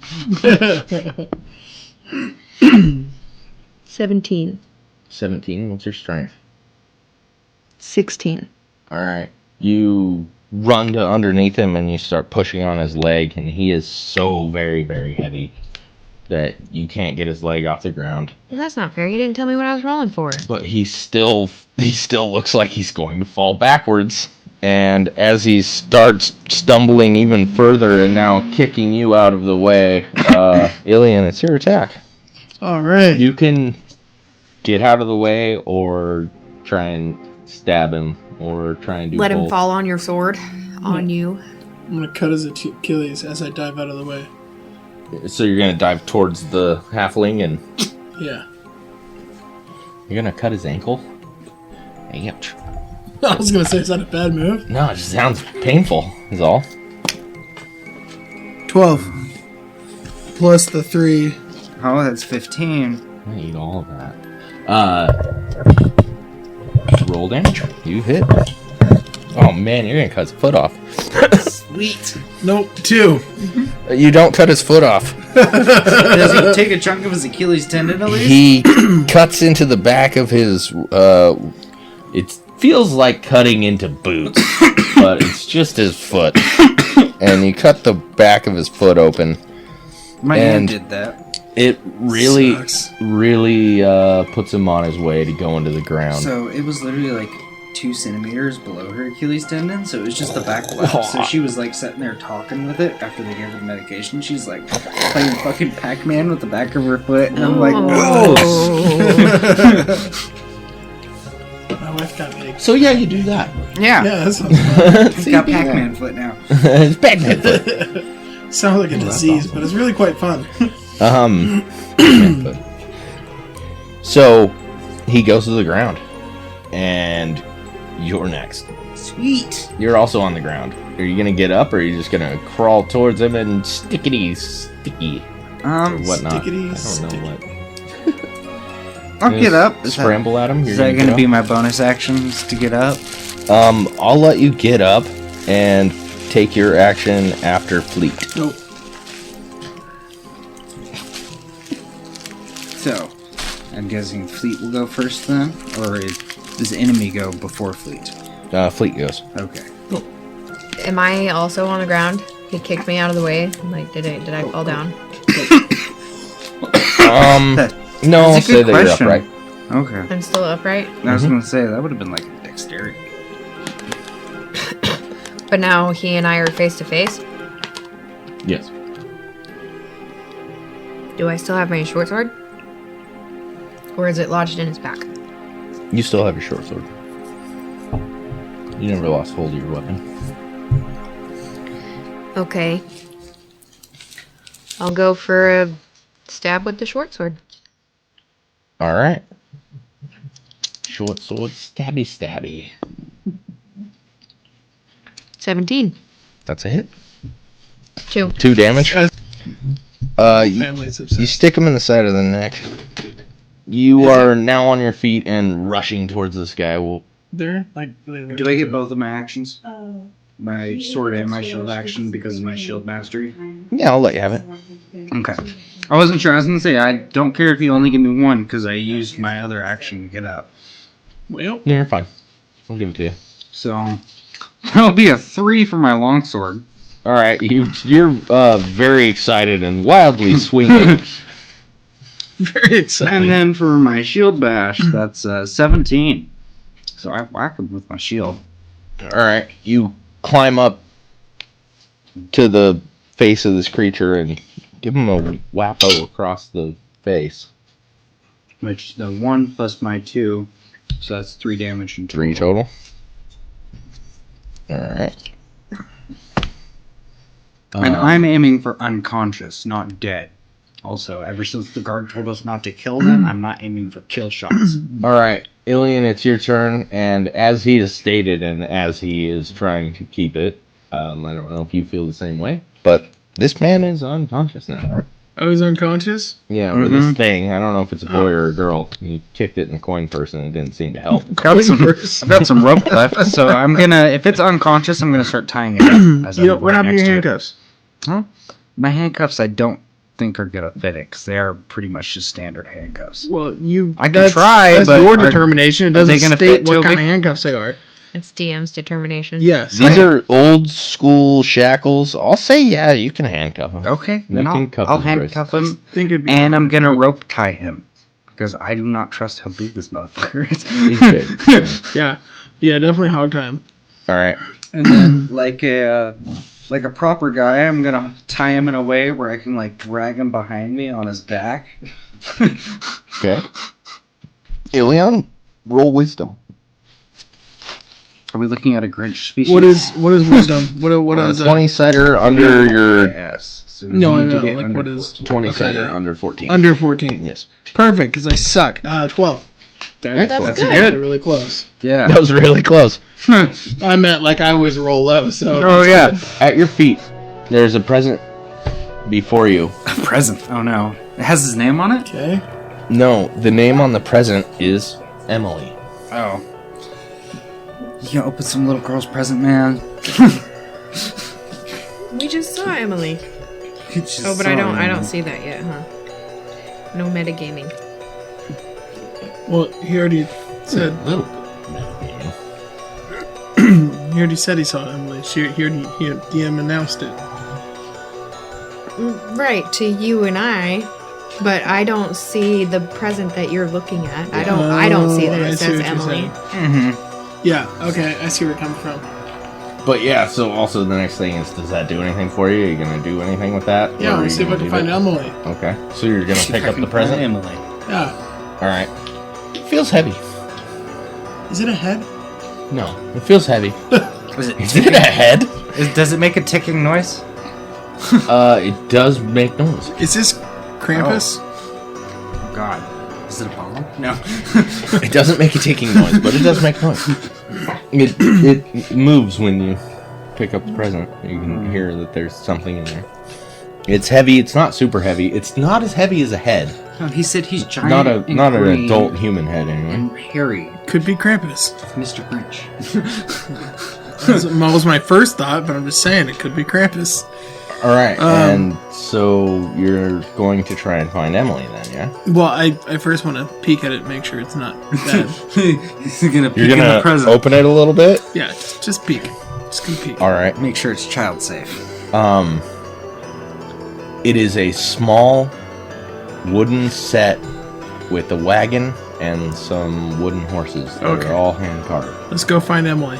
17. 17. What's your strength? 16. All right. You run to underneath him and you start pushing on his leg, and he is so very, very heavy that you can't get his leg off the ground. Well, that's not fair. You didn't tell me what I was rolling for. But he still looks like he's going to fall backwards. And as he starts stumbling even further and now kicking you out of the way, Gilleon, it's your attack. All right. You can get out of the way or try and stab him or try and do Let him both. fall on your sword. On you. I'm going to cut his Achilles as I dive out of the way. So you're going to dive towards the halfling and Yeah. you're going to cut his ankle? Ouch. I was going to say, is that a bad move? No, it just sounds painful, is all. 12. Plus the 3. Oh, that's 15. I eat all of that. Roll damage. You hit. Oh man, you're gonna cut his foot off. Sweet. Nope, 2. You don't cut his foot off. Does he take a chunk of his Achilles tendon at least? He cuts into the back of his. It feels like cutting into boots, but it's just his foot. And you cut the back of his foot open. My hand did that. It really, Sucks. really puts him on his way to go into the ground. So it was literally like 2 centimeters below her Achilles tendon, so it was just the back left. So she was like sitting there talking with it after they gave her the medication. She's like playing fucking Pac-Man with the back of her foot, and I'm like, whoa! My wife got me. So yeah, you do that. Yeah, Yeah, that sounds fun. I've got Pac-Man foot now. It's Pac-Man foot. Sounds like a disease, but it's really quite fun. So he goes to the ground, and you're next. Sweet. You're also on the ground. Are you gonna get up, or are you just gonna crawl towards him and sticky or whatnot? Stickity, I don't know what. I'll get up. Scramble at him. Is that going to be my bonus actions to get up? I'll let you get up and take your action after Fleet. Nope. So, I'm guessing Fleet will go first then? Or does enemy go before Fleet? Fleet goes. Okay. Am I also on the ground? He kicked me out of the way. Like, did I fall down? No, I'll That's a say good that you're question. upright. Okay. I'm still upright. I was going to say, that would have been like a dexterity. But now he and I are face to face. Yes. Do I still have my short sword? Or is it lodged in his back? You still have your short sword. You never lost hold of your weapon. Okay. I'll go for a stab with the short sword. Alright. Short sword, stabby stabby. 17. That's a hit. 2. 2 damage. You Family's obsessed. stick him in the side of the neck. You are now on your feet and rushing towards this guy. Well, There? Like, Do I get both of my actions? My sword and my shield action because of my shield mastery? yeah, I'll let you have it. Okay. I wasn't sure. I was going to say, I don't care if you only give me one because I used my other action to get up. Well, Yeah, you're fine. I'll give it to you. So, that'll be a 3 for my longsword. Alright, you're very excited and wildly swinging. very exciting. And then for my shield bash, that's 17. So I whack him with my shield. Alright, you climb up to the face of this creature and give him a whappo across the face. Which, the 1 plus my 2, so that's 3 damage in total. 3 total. Alright. And I'm aiming for unconscious, not dead. Also, ever since the guard told us not to kill them, I'm not aiming for kill shots. Alright, Gilleon, it's your turn, and as he has stated, and as he is trying to keep it, I don't know if you feel the same way, but this man is unconscious now. Oh, he's unconscious? Yeah, with this thing, I don't know if it's a boy or a girl. You kicked it in the coin purse and it didn't seem to help. I've got some rope left, so I'm gonna, if it's unconscious, I'm gonna start tying it up. As What happened to your handcuffs? Huh? My handcuffs, I don't think are gonna fit it because they are pretty much just standard handcuffs. Well, I can try, that's but your are determination. It they doesn't gonna state fit what Toby? kind of handcuffs they are. It's DM's determination. Yes. These are old school shackles. I'll say, yeah, you can handcuff them. Okay, then You can cuff I'll his handcuff him, Think it'd be and I'm gonna rope tie him because I do not trust how big this motherfucker is. He's big. Yeah. Yeah, definitely hog time. All right. And then, like a proper guy, I'm gonna tie him in a way where I can like drag him behind me on his back. Okay. Gilleon, roll wisdom. Are we looking at a Grinch species? What is wisdom? What is 20-sider under your... Yes. So No, you I need to know. get Like, under what is 20-sider under 14. under 14? Yes. Perfect, because I suck. 12. That's good. good. Really close. Yeah. That was really close. I meant like I always roll low. So. Oh yeah. At your feet, there's a present before you. A present. Oh no. It has his name on it. Okay. No, the name on the present is Emily. Oh. You gonna open some little girl's present, man? We just saw Emily. Oh, but I don't see that yet, huh? No metagaming. Well, he already said. Little. He already said he saw Emily. He DM announced it. Right, to you and I, but I don't see the present that you're looking at. I don't see that I it see says what you're Emily. saying. Mm-hmm. Yeah. Okay. I see where it comes from. But yeah, so also the next thing is, does that do anything for you? Are you gonna do anything with that? Yeah. Or are Let's you see if I gonna can leave find it? Emily. Okay, so you're gonna pick up the present? Emily. Yeah. All right. It feels heavy. Is it a head? No, it feels heavy. Is it? Is it a head? Does it make a ticking noise? It does make noise. Is this Krampus? Oh God. Is it a bomb? No. It doesn't make a ticking noise, but it does make noise. It moves when you pick up the present. You can hear that there's something in there. It's heavy. It's not super heavy. It's not as heavy as a head. No, he said he's giant. Not an green adult human head anyway. and hairy. Could be Krampus. Mr. Grinch. That was my first thought, but I'm just saying it could be Krampus. All right, and so you're going to try and find Emily then, yeah? Well, I first want to peek at it, make sure it's not bad. He's gonna peek You're in the gonna present. open it a little bit. Yeah, just peek. Just gonna peek. All right. Make sure it's child safe. It is a small wooden set with a wagon and some wooden horses that Okay. are all hand carved. Let's go find Emily.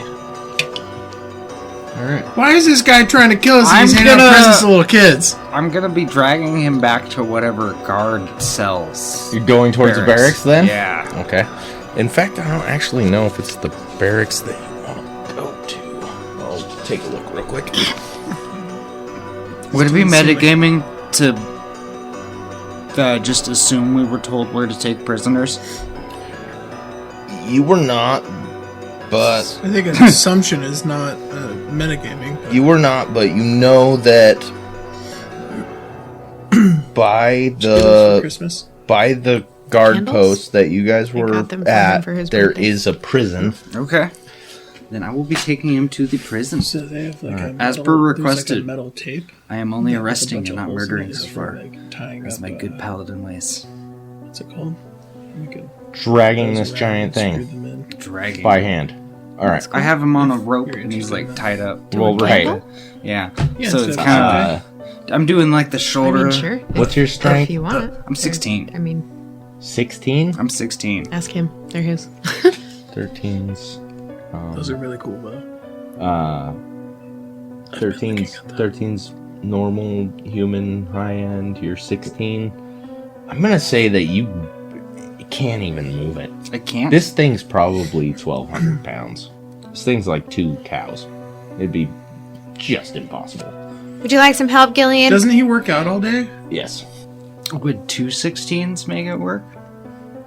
All right. Why is this guy trying to kill us? I'm He's handing out gonna- presents to little kids. I'm gonna be dragging him back to whatever guard cells. You're going towards the barracks then? Yeah. Okay. In fact, I don't actually know if it's the barracks that you want to go to. I'll take a look real quick. Would it be Let's see, metagaming to just assume we were told where to take prisoners? You were not, but I think an assumption is not metagaming. you were not, but you know that by Give us for the Christmas. guard Candles? post that you guys I were got them for him at, for his there birthday. is a prison. Okay. Then I will be taking him to the prison. So they have like a As metal, per there's requested. like a metal tape. I am only with a arresting bunch and of not holes in murdering it so for, far. like, tying That's up, my good paladin ways. What's it called? We could Dragging close this around giant and screw thing them in. Dragging. by hand. All right. I have him on a rope You're and he's like interested in tied up. Well, right. Yeah. Yeah, so so it's it's kind Uh, of. I'm doing like the I shoulder. mean, sure. What's your If strength? you want it. I'm 16. I mean, 16? I'm 16. ask him. They're his. 13's. Those are really cool, though. 13's normal human high end. You're 16. I'm gonna say that you can't even move it. I can't. This thing's probably 1,200 pounds. This thing's like 2 cows. It'd be just impossible. Would you like some help, Gilleon? Doesn't he work out all day? Yes. Would 2 16s make it work?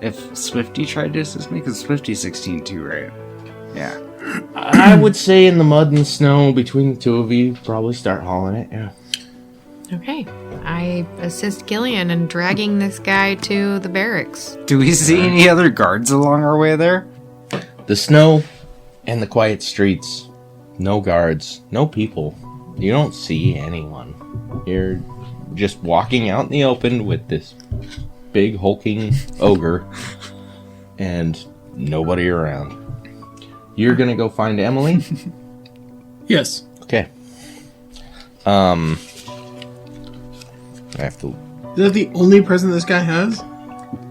If Swifty tried to assist me? Because Swifty's 16 too, right? Yeah. I would say in the mud and snow between the two of you, probably start hauling it. Yeah. Okay. I assist Gilleon in dragging this guy to the barracks. Do we see any other guards along our way there? The snow and the quiet streets. No guards. No people. You don't see anyone. You're just walking out in the open with this big hulking ogre and nobody around. You're gonna go find Emily? Yes. Okay. I have to. Is that the only present this guy has?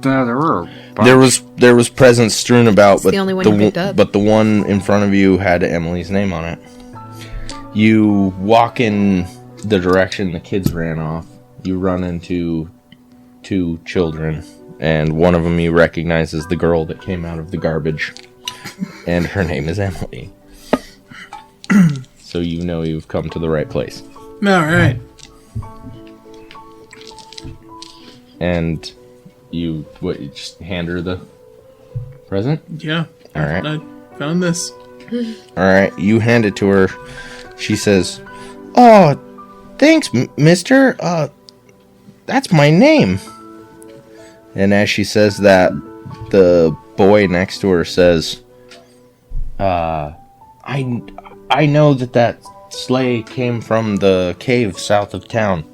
There were a bunch. There was presents strewn about, but the only one you picked up. But the one in front of you had Emily's name on it. You walk in the direction the kids ran off. You run into 2 children, and one of them you recognize as the girl that came out of the garbage, and her name is Emily. So you know you've come to the right place. All right. And you just hand her the present? Yeah. All right. I found this. All right, you hand it to her. She says, "Oh, thanks, mister. That's my name." And as she says that, the boy next to her says, I know that sleigh came from the cave south of town.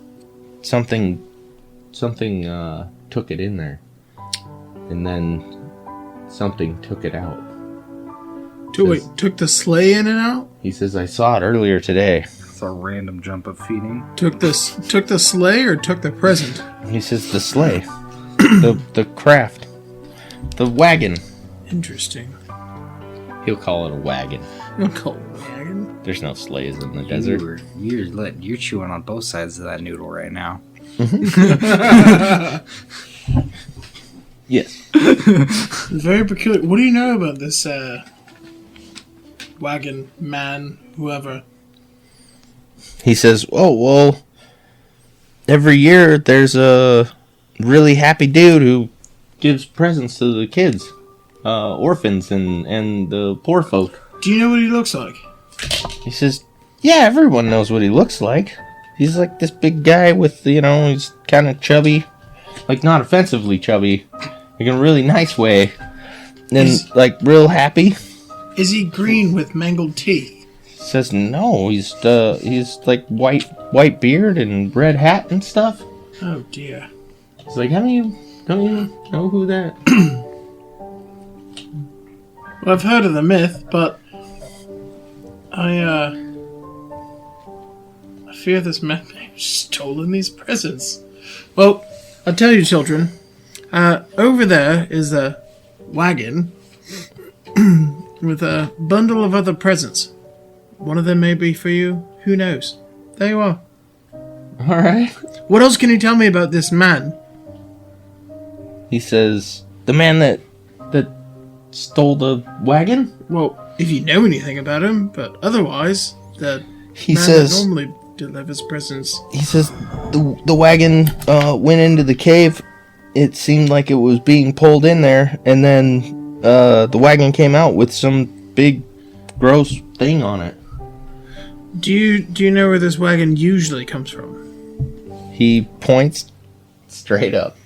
Something took it in there. And then something took it out." Took the sleigh in and out? He says, "I saw it earlier today." It's a random jump of feeding. Took the sleigh or took the present? He says, "The sleigh. the craft. The wagon." Interesting. He'll call it a wagon. Don't call it a wagon. There's no sleighs in the desert. You're chewing on both sides of that noodle right now. Yes. Very peculiar. What do you know about this wagon man, whoever? He says, "Oh, well, every year there's a really happy dude who gives presents to the kids, orphans and the poor folk." Do you know what he looks like? He says, "Yeah, everyone knows what he looks like. He's like this big guy with, he's kind of chubby. Like, not offensively chubby. Like, in a really nice way. And, real happy." Is he green with mangled teeth? Says, "No, he's like white beard and red hat and stuff." Oh, dear. He's like, don't you know who that?" Well, I've heard of the myth, but I fear this man may have stolen these presents. Well, I'll tell you, children. Over there is a wagon with a bundle of other presents. One of them may be for you. Who knows? There you are. All right. What else can you tell me about this man? He says, "The man that stole the wagon?" Well, if you know anything about him, but otherwise, the He man says, that normally delivers presents. He says, the wagon went into the cave. It seemed like it was being pulled in there, and then the wagon came out with some big, gross thing on it. Do you know where this wagon usually comes from? He points straight up.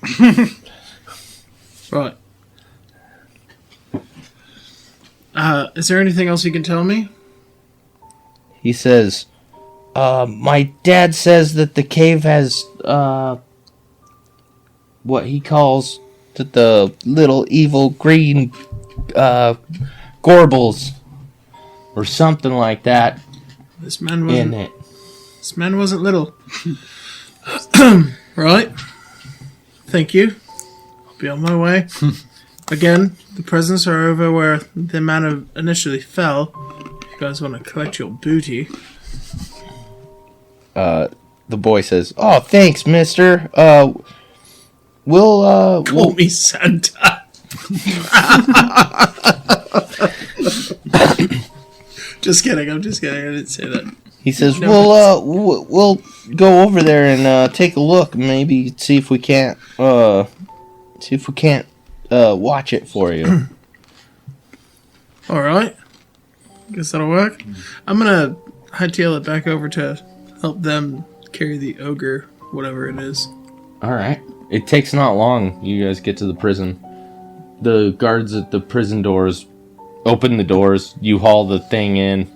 Right. Is there anything else you can tell me? He says, my dad says that the cave has, what he calls the little evil green, gorbles, or something like that. This man wasn't. In it. This man wasn't little. Right. Thank you. I'll be on my way. Again, the presents are over where the man initially fell. If you guys want to collect your booty. The boy says, "Oh, thanks, mister. We'll Call me Santa." Just kidding. I'm just kidding. I didn't say that. He says, No, we'll go over there and take a look. Maybe see if we can't watch it for you." All right. Guess that'll work. I'm gonna hightail it back over to help them carry the ogre, whatever it is. All right. It takes not long. You guys get to the prison. The guards at the prison doors open the doors. You haul the thing in.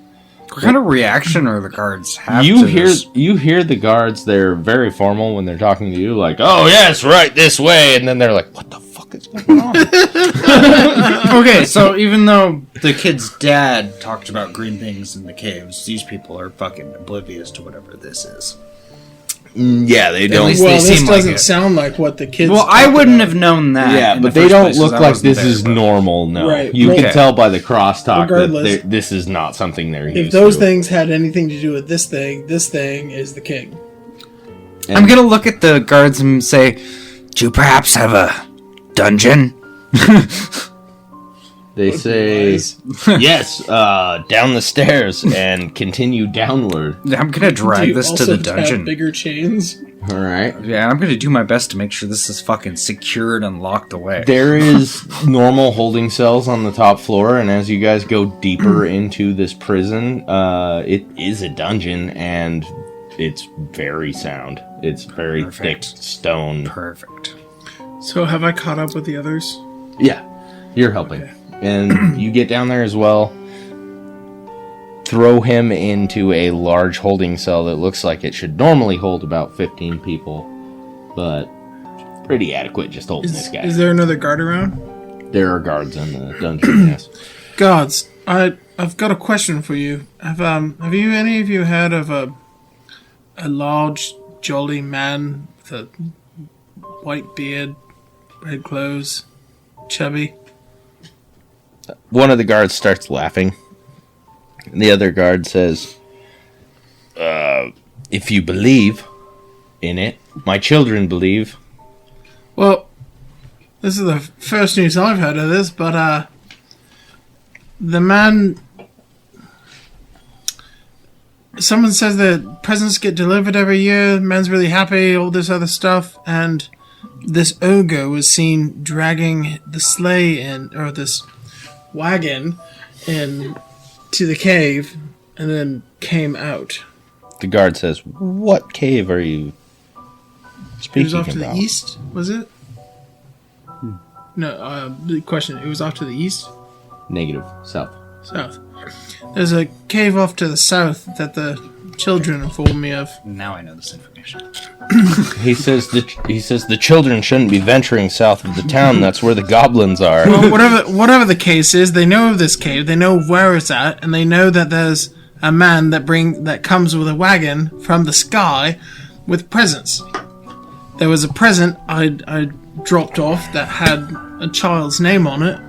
What kind of reaction are the guards have You to hear this? you hear the guards. They're very formal when they're talking to you, like, "Oh yes, right this way," and then they're like, "What the fuck is going on?" Okay, so even though the kid's dad talked about green things in the caves, these people are fucking oblivious to whatever this is. Yeah, they At don't. least Well, they this seem like doesn't it. sound like what the kids. Well, I talked wouldn't about. have known that. Yeah, in but the they first don't place, look 'cause I like wasn't this there, is but- normal. No, Right. you Well, can tell by the crosstalk that regardless, this is not something they're used If those to. things had anything to do with this thing is the king. I'm gonna look at the guards and say, Do you perhaps have a dungeon? They say, Lies. "Yes, down the stairs and continue downward." I'm gonna Do drag you this to also the have dungeon. bigger chains. All right. Yeah, I'm gonna do my best to make sure this is fucking secured and locked away. There is normal holding cells on the top floor, and as you guys go deeper into this prison, it is a dungeon, and it's very sound. It's very thick Perfect. stone. Perfect. So have I caught up with the others? Yeah, you're helping. And you get down there as well. Throw him into a large holding cell that looks like it should normally hold about 15 people, but pretty adequate just holding this guy. Is there another guard around? There are guards in the dungeon, yes. Guards, I've got a question for you. Have you any of you heard of a large, jolly man with a white beard, red clothes, chubby? One of the guards starts laughing. And the other guard says, if you believe in it, my children believe. Well, this is the first news I've heard of this, but the man. Someone says that presents get delivered every year. Man's really happy. All this other stuff, and this ogre was seen dragging the sleigh in, or this wagon, in to the cave, and then came out. The guard says, what cave are you It speaking was off to about? the east, was it? No, the question. It was off to the east. Negative, south. South. There's a cave off to the south that the children informed me of. Now I know this information. He says the children shouldn't be venturing south of the town. That's where the goblins are. Well, whatever the case is, they know of this cave. They know where it's at, and they know that there's a man that comes with a wagon from the sky with presents. There was a present I dropped off that had a child's name on it,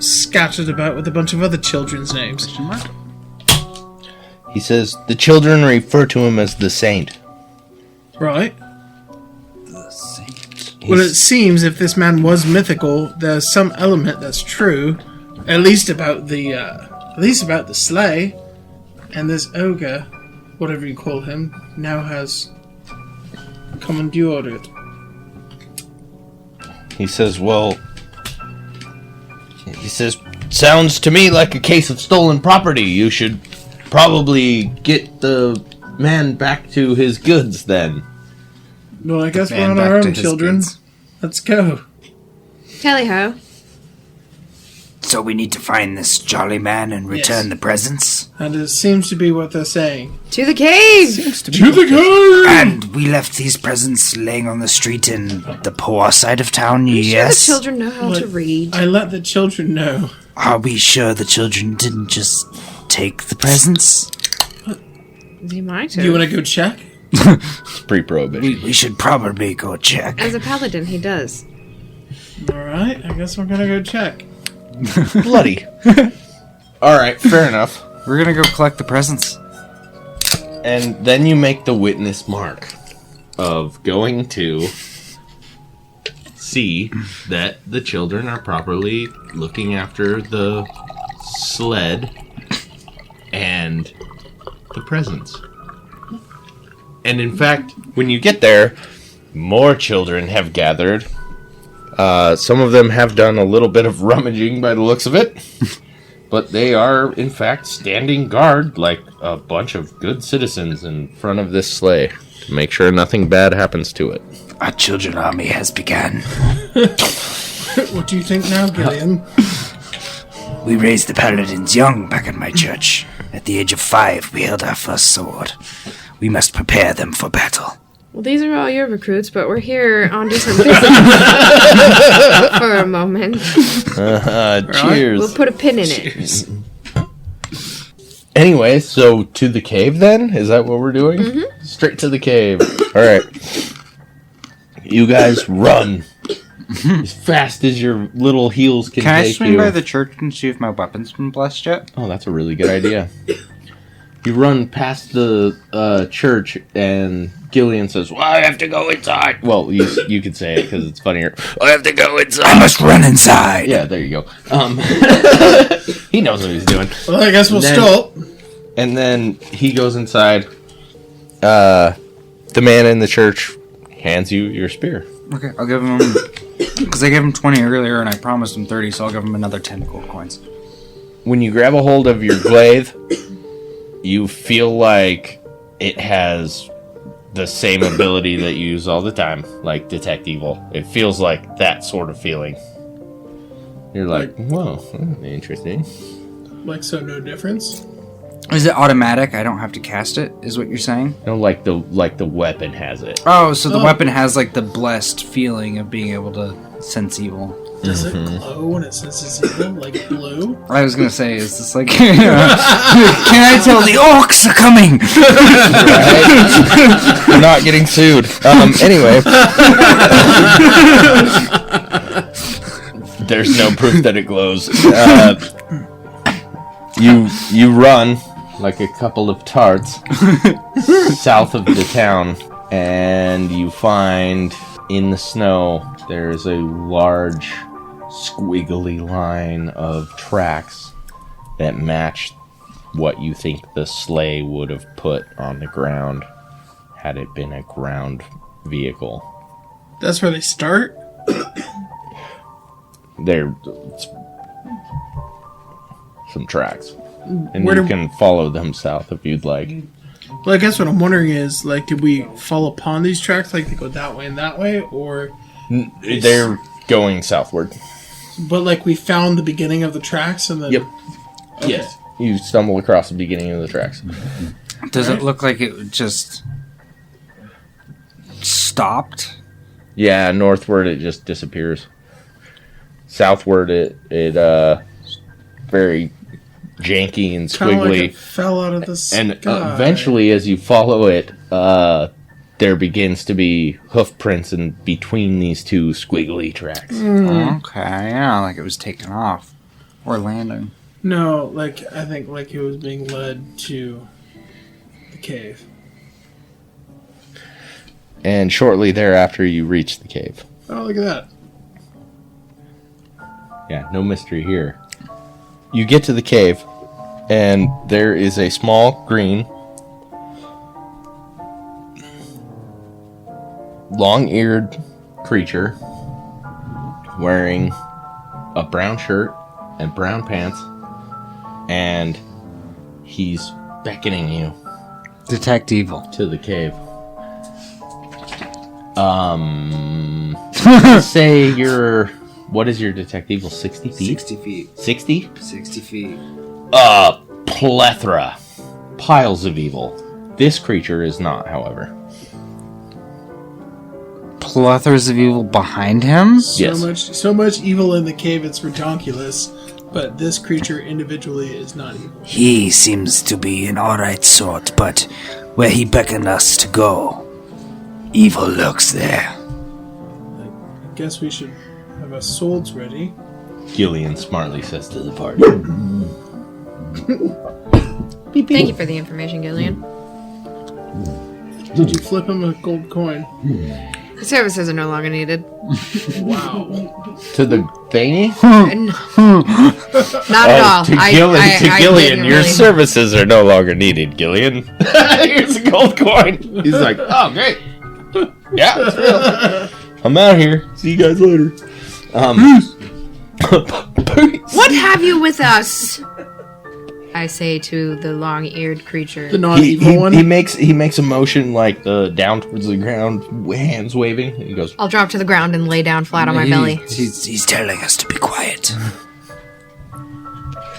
scattered about with a bunch of other children's names. He says the children refer to him as the saint. Right. Well, it seems if this man was mythical, there's some element that's true, at least about the sleigh, and this ogre, whatever you call him, now has commandeered it. He says, sounds to me like a case of stolen property. You should probably get the man back to his goods then. Well, I guess we're Man on back our to own, his children. goods. Let's go. Tally ho. So we need to find this jolly man and return Yes. the presents? And it seems to be what they're saying. To the cave! To the cave! And we left these presents laying on the street in the poor side of town, yes? The children know how to But read. I let the children know. Are we sure the children didn't just take the presents? They might Do you have. want to go check? It's pre-prohibition. We should probably go check. As a paladin, he does. Alright, I guess we're gonna go check. Bloody. Alright, fair enough. We're gonna go collect the presents. And then you make the witness mark of going to see that the children are properly looking after the sled and the presents. And in fact, when you get there, more children have gathered. Some of them have done a little bit of rummaging by the looks of it. But they are, in fact, standing guard like a bunch of good citizens in front of this sleigh to make sure nothing bad happens to it. Our children army has begun. What do you think now, Gilleon? We raised the paladins young back in my church. At the age of 5, we held our first sword. We must prepare them for battle. Well, these are all your recruits, but we're here on different business for a moment. Cheers. We'll put a pin in it. Anyway, so to the cave then? Is that what we're doing? Mm-hmm. Straight to the cave. Alright. You guys run. As fast as your little heels can Can I take swing you. by the church and see if my weapon's been blessed yet? Oh, that's a really good idea. You run past the church, and Gilleon says, "Well, I have to go inside." Well, you could say it because it's funnier. I have to go inside. I must run inside. Yeah, there you go. He knows what he's doing. Well, I guess we'll stop. And then he goes inside. The man in the church hands you your spear. Okay, I'll give him... Because I gave him 20 earlier, and I promised him 30, so I'll give him another 10 gold coins. When you grab a hold of your glaive, you feel like it has the same ability that you use all the time, like detect evil. It feels like that sort of feeling. You're like, whoa, interesting. Like, so no difference? Is it automatic? I don't have to cast it, is what you're saying? No, like the weapon has it. Oh, so the weapon has, like, the blessed feeling of being able to sense evil. Does it glow when it senses evil, like blue? I was gonna say, is this like... Can I tell the orcs are coming? Right? You're not getting sued. Anyway. There's no proof that it glows. You run like a couple of tarts south of the town, and you find in the snow there's a large squiggly line of tracks that match what you think the sleigh would have put on the ground had it been a ground vehicle. That's where they start? There's some tracks. And Where you can follow them south if you'd like. Well, I guess what I'm wondering is, like, did we fall upon these tracks? Like, they go that way and that way? Or... They're going southward. But, like, we found the beginning of the tracks and then... Yep. Okay. Yes. You stumble across the beginning of the tracks. Does it look like it just stopped? Yeah, northward it just disappears. Southward it very janky and Kinda squiggly. like it fell out of the sky. And eventually, as you follow it, there begins to be hoof prints in between these two squiggly tracks. Okay, yeah, like it was taken off. Or landing. No, like, I think like it was being led to the cave. And shortly thereafter, you reach the cave. Oh, look at that. Yeah, no mystery here. You get to the cave, and there is a small, green, long-eared creature wearing a brown shirt and brown pants, and he's beckoning you Detect evil. to the cave. Say you're... What is your detect evil? 60 feet? 60 feet. 60? 60 feet. Plethora. Piles of evil. This creature is not, however. Plethoras of evil behind him? Yes. So much evil in the cave, it's redonkulous. But this creature individually is not evil. He seems to be an alright sort, but where he beckoned us to go, evil lurks there. I guess we should have our swords ready. Gilleon smartly says to the party. Thank you for the information, Gilleon. Did you flip him a gold coin? Services are no longer needed. Wow. To the thingy? Not at all. To I Gilleon, didn't your really- services are no longer needed, Gilleon. Here's a gold coin. He's like, oh, great. Yeah, it's real. I'm out here. See you guys later. What have you with us? I say to the long-eared creature. The non-evil one? He makes a motion like down towards the ground, hands waving. And he goes, I'll drop to the ground and lay down flat on my belly. He's telling us to be quiet.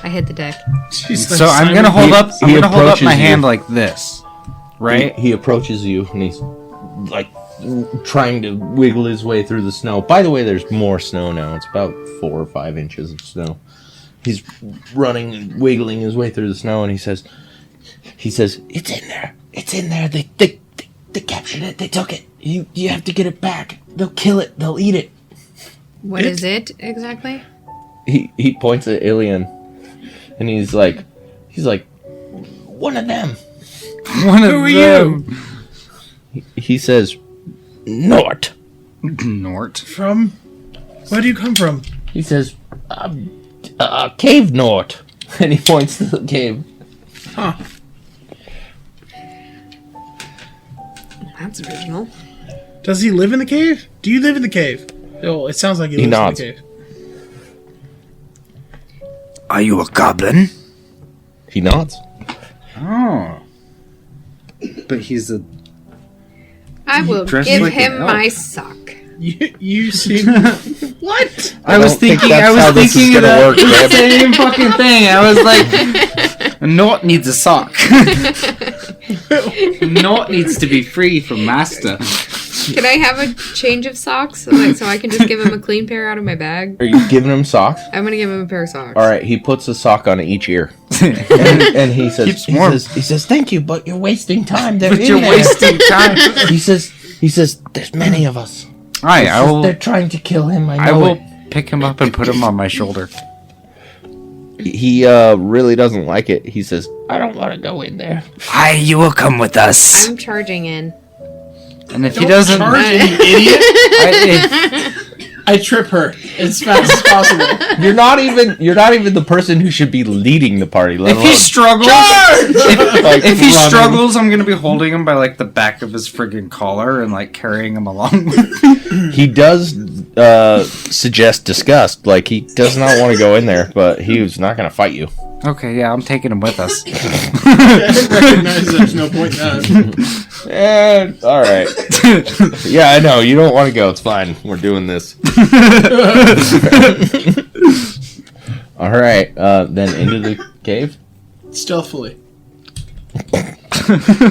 I hit the deck. Jeez, So I'm gonna hold up. I'm He gonna hold up approaches my you. hand like this, right? He approaches you and he's like trying to wiggle his way through the snow. By the way, there's more snow now. It's about 4 or 5 inches of snow. He's running and wiggling his way through the snow, and he says, "It's in there. It's in there. They captured it. They took it. You have to get it back. They'll kill it. They'll eat it." What is it exactly? He points at Gilleon, and he's like, "One of them." One of Who are them. He says, "Nort." Nort. From? Where do you come from? He says, "Cave Nort," and he points to the cave. Huh. That's original. Does he live in the cave? Do you live in the cave? Oh, it sounds like he lives nods. in the cave. Are you a goblin? He nods. Oh. But he's a. I will dressed give like an him elf. my sock. You seem... What? I was don't think thinking. that's I how was this is thinking of gonna that work, Graham. same fucking thing. I was like, Nort needs a sock. Nort needs to be free from master. Can I have a change of socks so I can just give him a clean pair out of my bag? Are you giving him socks? I'm gonna give him a pair of socks. All right. He puts a sock on each ear, and he says, Keeps warm. he says, "Thank you, but you're wasting time. They're But in you're there." wasting time. He says, "There's many of us. Aye, I will. They're trying to kill him. I I know will it." pick him up and put him on my shoulder. He really doesn't like it. He says, "I don't want to go in there." Aye, you will come with us. I'm charging in. And if he doesn't, Charge him, you idiot! I, I trip her as fast as possible. You're not even the person who should be leading the party. Let if he alone struggles, like, if he running. struggles, I'm gonna be holding him by like the back of his friggin' collar and like carrying him along. He does suggest disgust. Like, he does not want to go in there, but he's not going to fight you. Okay, yeah, I'm taking him with us. Recognize there's no point in that. All right. Yeah, I know. You don't want to go. It's fine. We're doing this. All right. Then into the cave? Stealthily.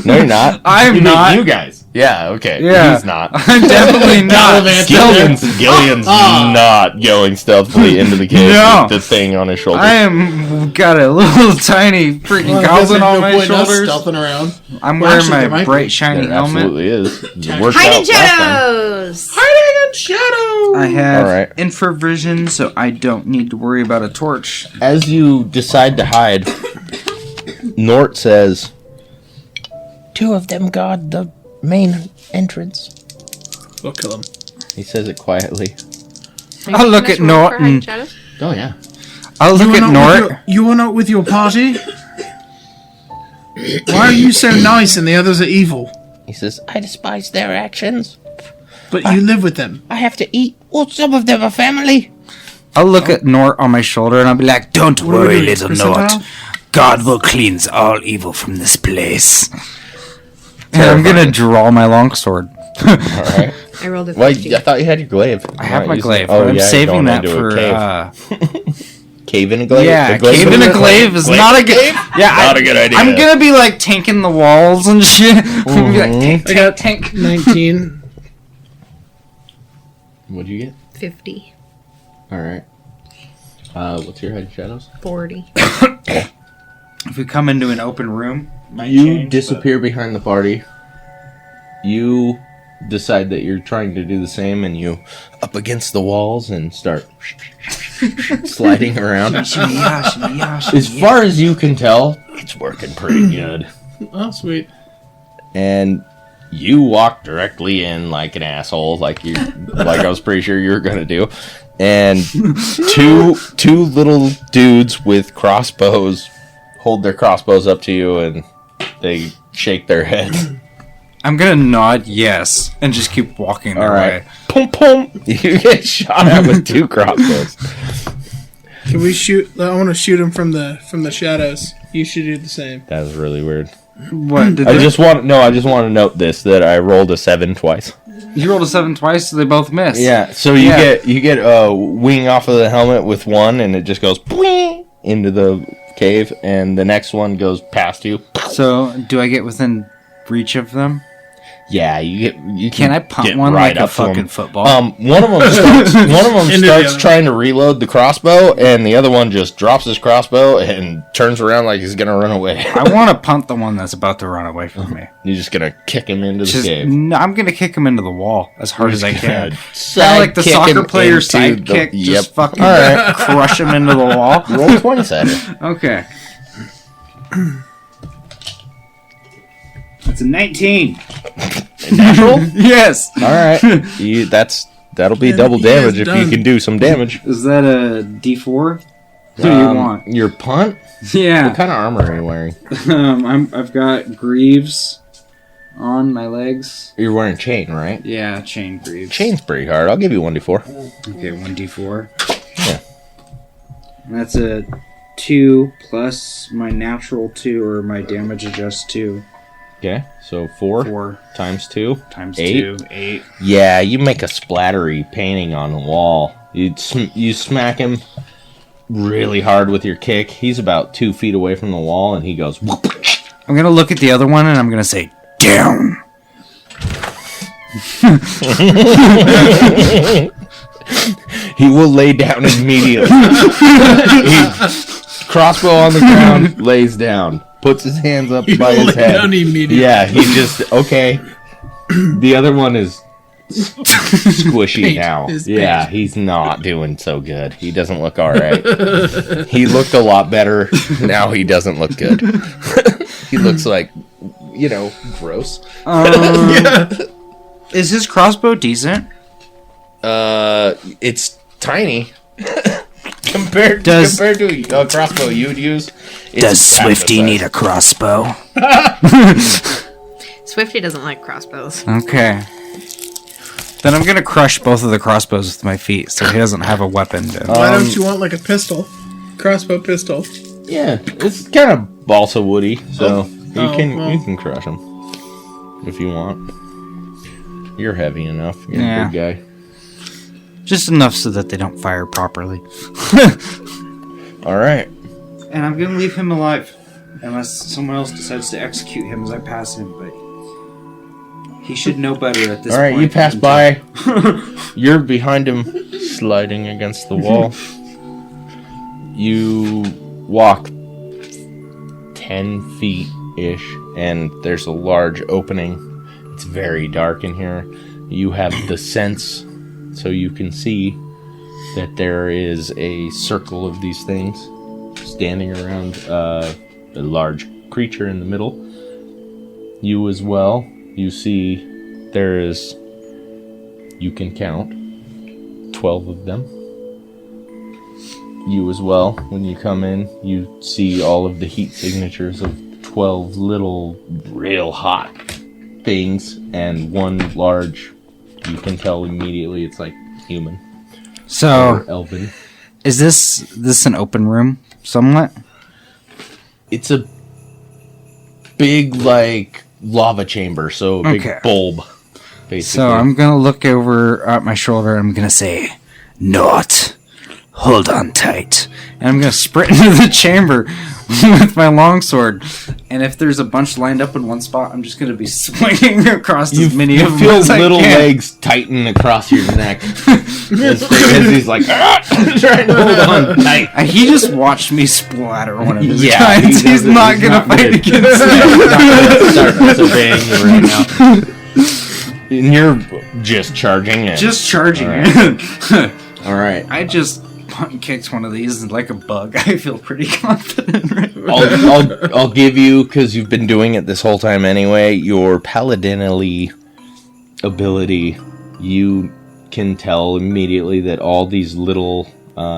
No, you're not. I'm You mean not. You guys. Yeah, okay. Yeah. He's not. I'm definitely not. Gilleon's not going stealthily into the cave No. with the thing on his shoulder. I am got a little tiny freaking Well, I guess goblin there's on no my point in us shoulders. stealthing around. I'm Well, wearing actually, there my might bright be. shiny There helmet. absolutely is. It worked Hide in out last time. shadows! Hiding in shadows! I have All right. infravision, so I don't need to worry about a torch. As you decide to hide, Nort says, "Two of them guard the main entrance." We'll kill him. He says it quietly. I'll look at Nort and Oh, yeah. I'll look at Nort. You are not with your party? Why are you so nice and the others are evil? He says, "I despise their actions. But you live with them. I have to eat. Well, some of them are family." I'll look at Nort on my shoulder and I'll be like, Don't What are we worry, doing, little percentile? Nort. God will cleanse all evil from this place. and I'm gonna draw my longsword. All right. I rolled a Wait, 50. I thought you had your glaive. I have You're my not using glaive. it. but I'm you're saving going that into a for cave. Cave in a glaive? yeah, A glaive cave in a glaive is not a good. Yeah, Not a good idea. I'm gonna be like tanking the walls and shit. I'm gonna be like tank, I got tank, tank. 19. What'd you get? 50. All right. What's your head shadows? 40. If we come into an open room, might You change, disappear behind the party. You decide that you're trying to do the same, and you up against the walls and start sliding around. As far as you can tell, it's working pretty good. Oh, sweet. And you walk directly in like an asshole, like I was pretty sure you were gonna do. And two little dudes with crossbows hold their crossbows up to you, and they shake their heads. I'm gonna nod yes and just keep walking their All right, way. pum pum. You get shot at with two crossbows. Can we shoot? I want to shoot him from the shadows. You should do the same. That was really weird. What? Did I they, just want to note this, that I rolled a 7 twice. you rolled a 7 twice, so they both missed. Yeah, so you get a wing off of the helmet with one, and it just goes. Bwing! into the cave, and the next one goes past you. So, do I get within reach of them? Yeah, you Can I punt get one right like a up to 'em. fucking football? One of them Into the starts other. trying to reload the crossbow, and the other one just drops his crossbow and turns around like he's gonna run away. I want to punt the one that's about to run away from me. You're just gonna kick him into the Just, cave. no, I'm gonna kick him into the wall as hard as I can. Kind Side of like the kick soccer him player into side the- kick, Yep. just fucking All right. crush him into the wall. Roll 20 sided. Okay. It's a 19. Natural? Yes. All right. That'll be double he is damage if you done. can do some damage. Is that a D4? What do you want? Your punt? What Yeah. kind of armor are you wearing? I've got greaves on my legs. You're wearing chain, right? Yeah, chain greaves. Chain's pretty hard. I'll give you 1d4. Okay, 1d4. Yeah. And that's a 2 plus my natural 2 or my damage adjust 2. Okay, so 4 4 times 2. times 8. 2. 8. Yeah, you make a splattery painting on the wall. You smack him really hard with your kick. He's about 2 feet away from the wall, and he goes... I'm gonna look at the other one and I'm gonna say, down. He will lay down immediately. Crossbow on the ground, lays down, puts his hands up by his lay head. down immediately. Yeah, he just okay. The other one is squishy now. His Yeah, paint. he's not doing so good. He doesn't look all right. He looked a lot better. Now he doesn't look good. He looks like, gross. Is his crossbow decent? It's tiny. compared to a crossbow you'd use. Does Swifty need a crossbow? Swifty doesn't like crossbows. Okay. Then I'm gonna crush both of the crossbows with my feet, so he doesn't have a weapon. Why don't you want like a pistol? Crossbow pistol. Yeah, it's kind of balsa woody, so you well. can crush them if you want. You're heavy enough. You're Yeah. a big guy. Just enough so that they don't fire properly. All right. And I'm gonna leave him alive. Unless someone else decides to execute him as I pass him, but he should know better at this All point. right, you pass by. You're behind him, sliding against the wall. You walk 10 feet-ish, and there's a large opening. It's very dark in here. You have the sense, so you can see that there is a circle of these things standing around a large creature in the middle. You as well. You see there is, you can count, 12 of them. You as well, when you come in, you see all of the heat signatures of 12 little, real hot things, and one large, you can tell immediately it's like human So, or elven. is this an open room, somewhat? It's a big, like, lava chamber, so a big Okay. bulb, basically. So I'm gonna look over at my shoulder and I'm gonna say, Not. Hold on tight. and I'm gonna sprint into the chamber with my longsword. And if there's a bunch lined up in one spot, I'm just gonna be swinging across as many you of them feel as I little can. legs tighten across your neck as he's like trying to hold on tight. He just watched me splatter one of his Yeah, guys. he He's doesn't- not he's gonna not fight good. against me. Start disobeying you right now. And you're just charging in. Just charging All it. All right. I just punt and kicked one of these like a bug. I feel pretty confident right now. I'll give you, because you've been doing it this whole time anyway, your paladinally ability. You can tell immediately that all these little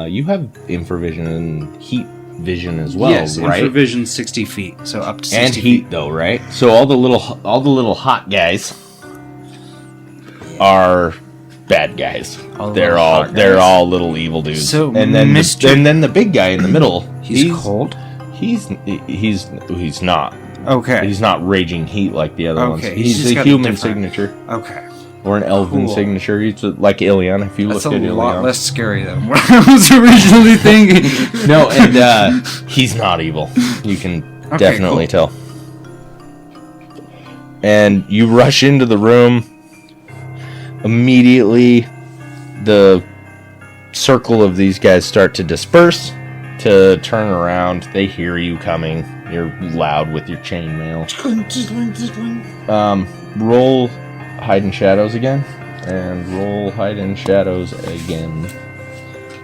you have infravision and heat vision as well, Yes, right? infravision 60 feet, so up to 60 And feet. heat though, right? So all the little hot guys are bad guys. All the They're little all hot they're guys. all little evil dudes. So, and then Mr. and then the big guy in the middle, He's cold? He's not. Okay. He's not raging heat like the other ones. Okay, He's just a got human different- signature. Okay. Or an elven signature. It's like Gilleon. If you That's look at a Gilleon. lot less scary than what I was originally thinking. No, and he's not evil. You can definitely tell. And you rush into the room. Immediately, the circle of these guys start to disperse, to turn around. They hear you coming. You're loud with your chainmail. Roll hide in shadows again, and roll hide in shadows again.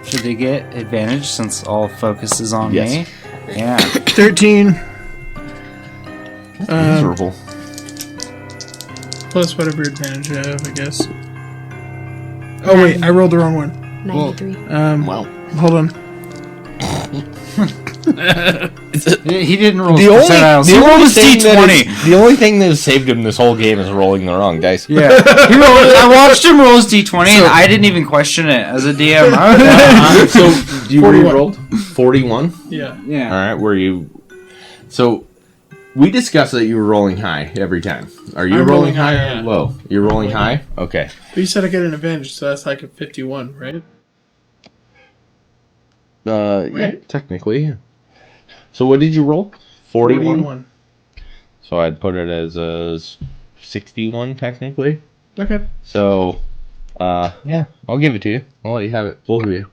Should they get advantage since all focus is on me? Yeah. 13. Miserable. Plus whatever advantage I have, I guess. Oh wait, I rolled the wrong one. 93. Wow. Hold on. He didn't roll The only D20. thing that has saved him this whole game is rolling the wrong dice. Yeah. I watched him roll his D20 and I didn't even question it as a DM. So, you 41. rolled 41? Yeah. Yeah. Alright, were you... So, we discussed that you were rolling high every time. Are you I'm rolling rolling high high, or yeah. low? You're rolling high? Okay. But you said I get an advantage, so that's like a 51, right? Yeah, Right. technically, yeah. So what did you roll? 41? 41. So I'd put it as a 61, technically. Okay. So, yeah, I'll give it to you. I'll let you have it, both of you.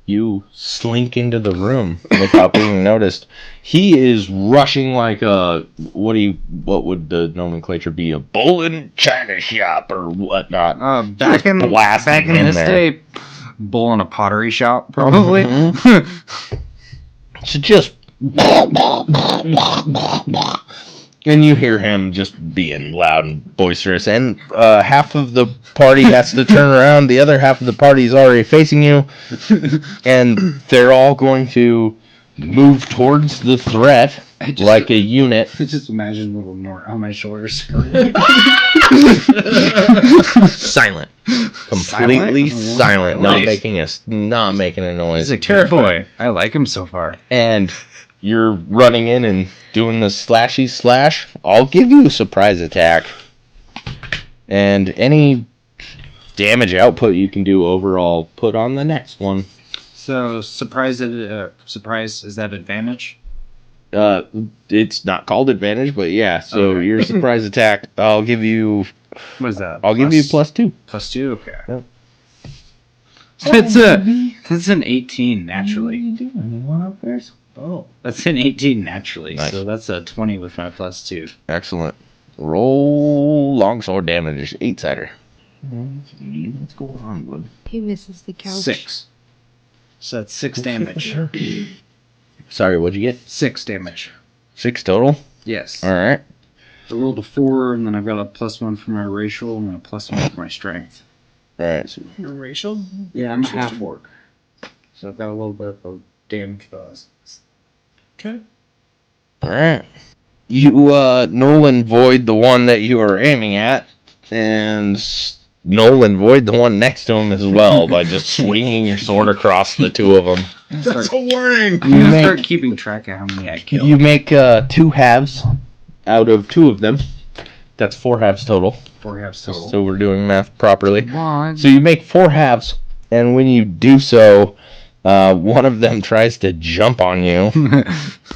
You slink into the room without being noticed. He is rushing like a what would the nomenclature be? A bull in china shop or whatnot. Back in this day, bull in a pottery shop, probably. So just and you hear him just being loud and boisterous, and half of the party has to turn around, the other half of the party is already facing you, and they're all going to move towards the threat like a unit. I just imagine a little Nort on my shoulders. Silent. Completely silent. Not making a noise. He's a good boy. I like him so far. And you're running in and doing the slashy slash. I'll give you a surprise attack. And any damage output you can do overall, put on the next one. So, surprise, is that advantage? It's not called advantage, but yeah. So your surprise attack, I'll give you... What is that? I'll give you +2. +2, okay. Yep. That's an 18 naturally. Oh. That's an 18 naturally. Nice. So that's a 20 with my +2. Excellent. Roll longsword damage, 8-sider. What's going on, bud? He misses the couch. 6. So that's 6 damage. Sorry, what'd you get? 6 damage. 6 total? Yes. Alright. I rolled a 4, and then I've got a +1 for my racial, and a +1 for my strength. Alright. So Your racial? Yeah, I'm half orc. So I've got a little bit of damage bonus. Okay. Alright. You, Nolan void the one that you are aiming at, and Nolan void the one next to him as well by just swinging your sword across the two of them. That's a warning! I'm gonna start keeping track of how many I killed. You make 2 halves out of 2 of them. That's 4 halves total. 4 halves total. So we're doing math properly. One. So you make 4 halves, and when you do so, one of them tries to jump on you.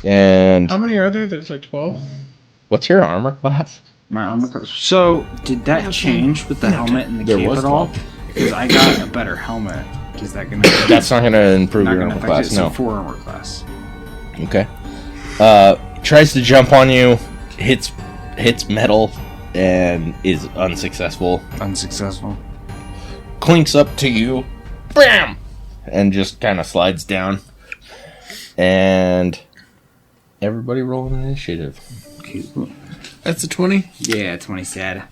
And How many are there? There's like 12? what's your armor class? My armor class. So, did that change with the helmet and the There cape was at all? Because I got a better helmet. Is that gonna? That's not gonna improve not your gonna armor affect class, it? So no. 4 armor class. Okay. Tries to jump on you, hits metal, and is unsuccessful. Unsuccessful. Clinks up to you, bam, and just kind of slides down. And everybody roll an initiative. That's a 20? Yeah, 20 sad.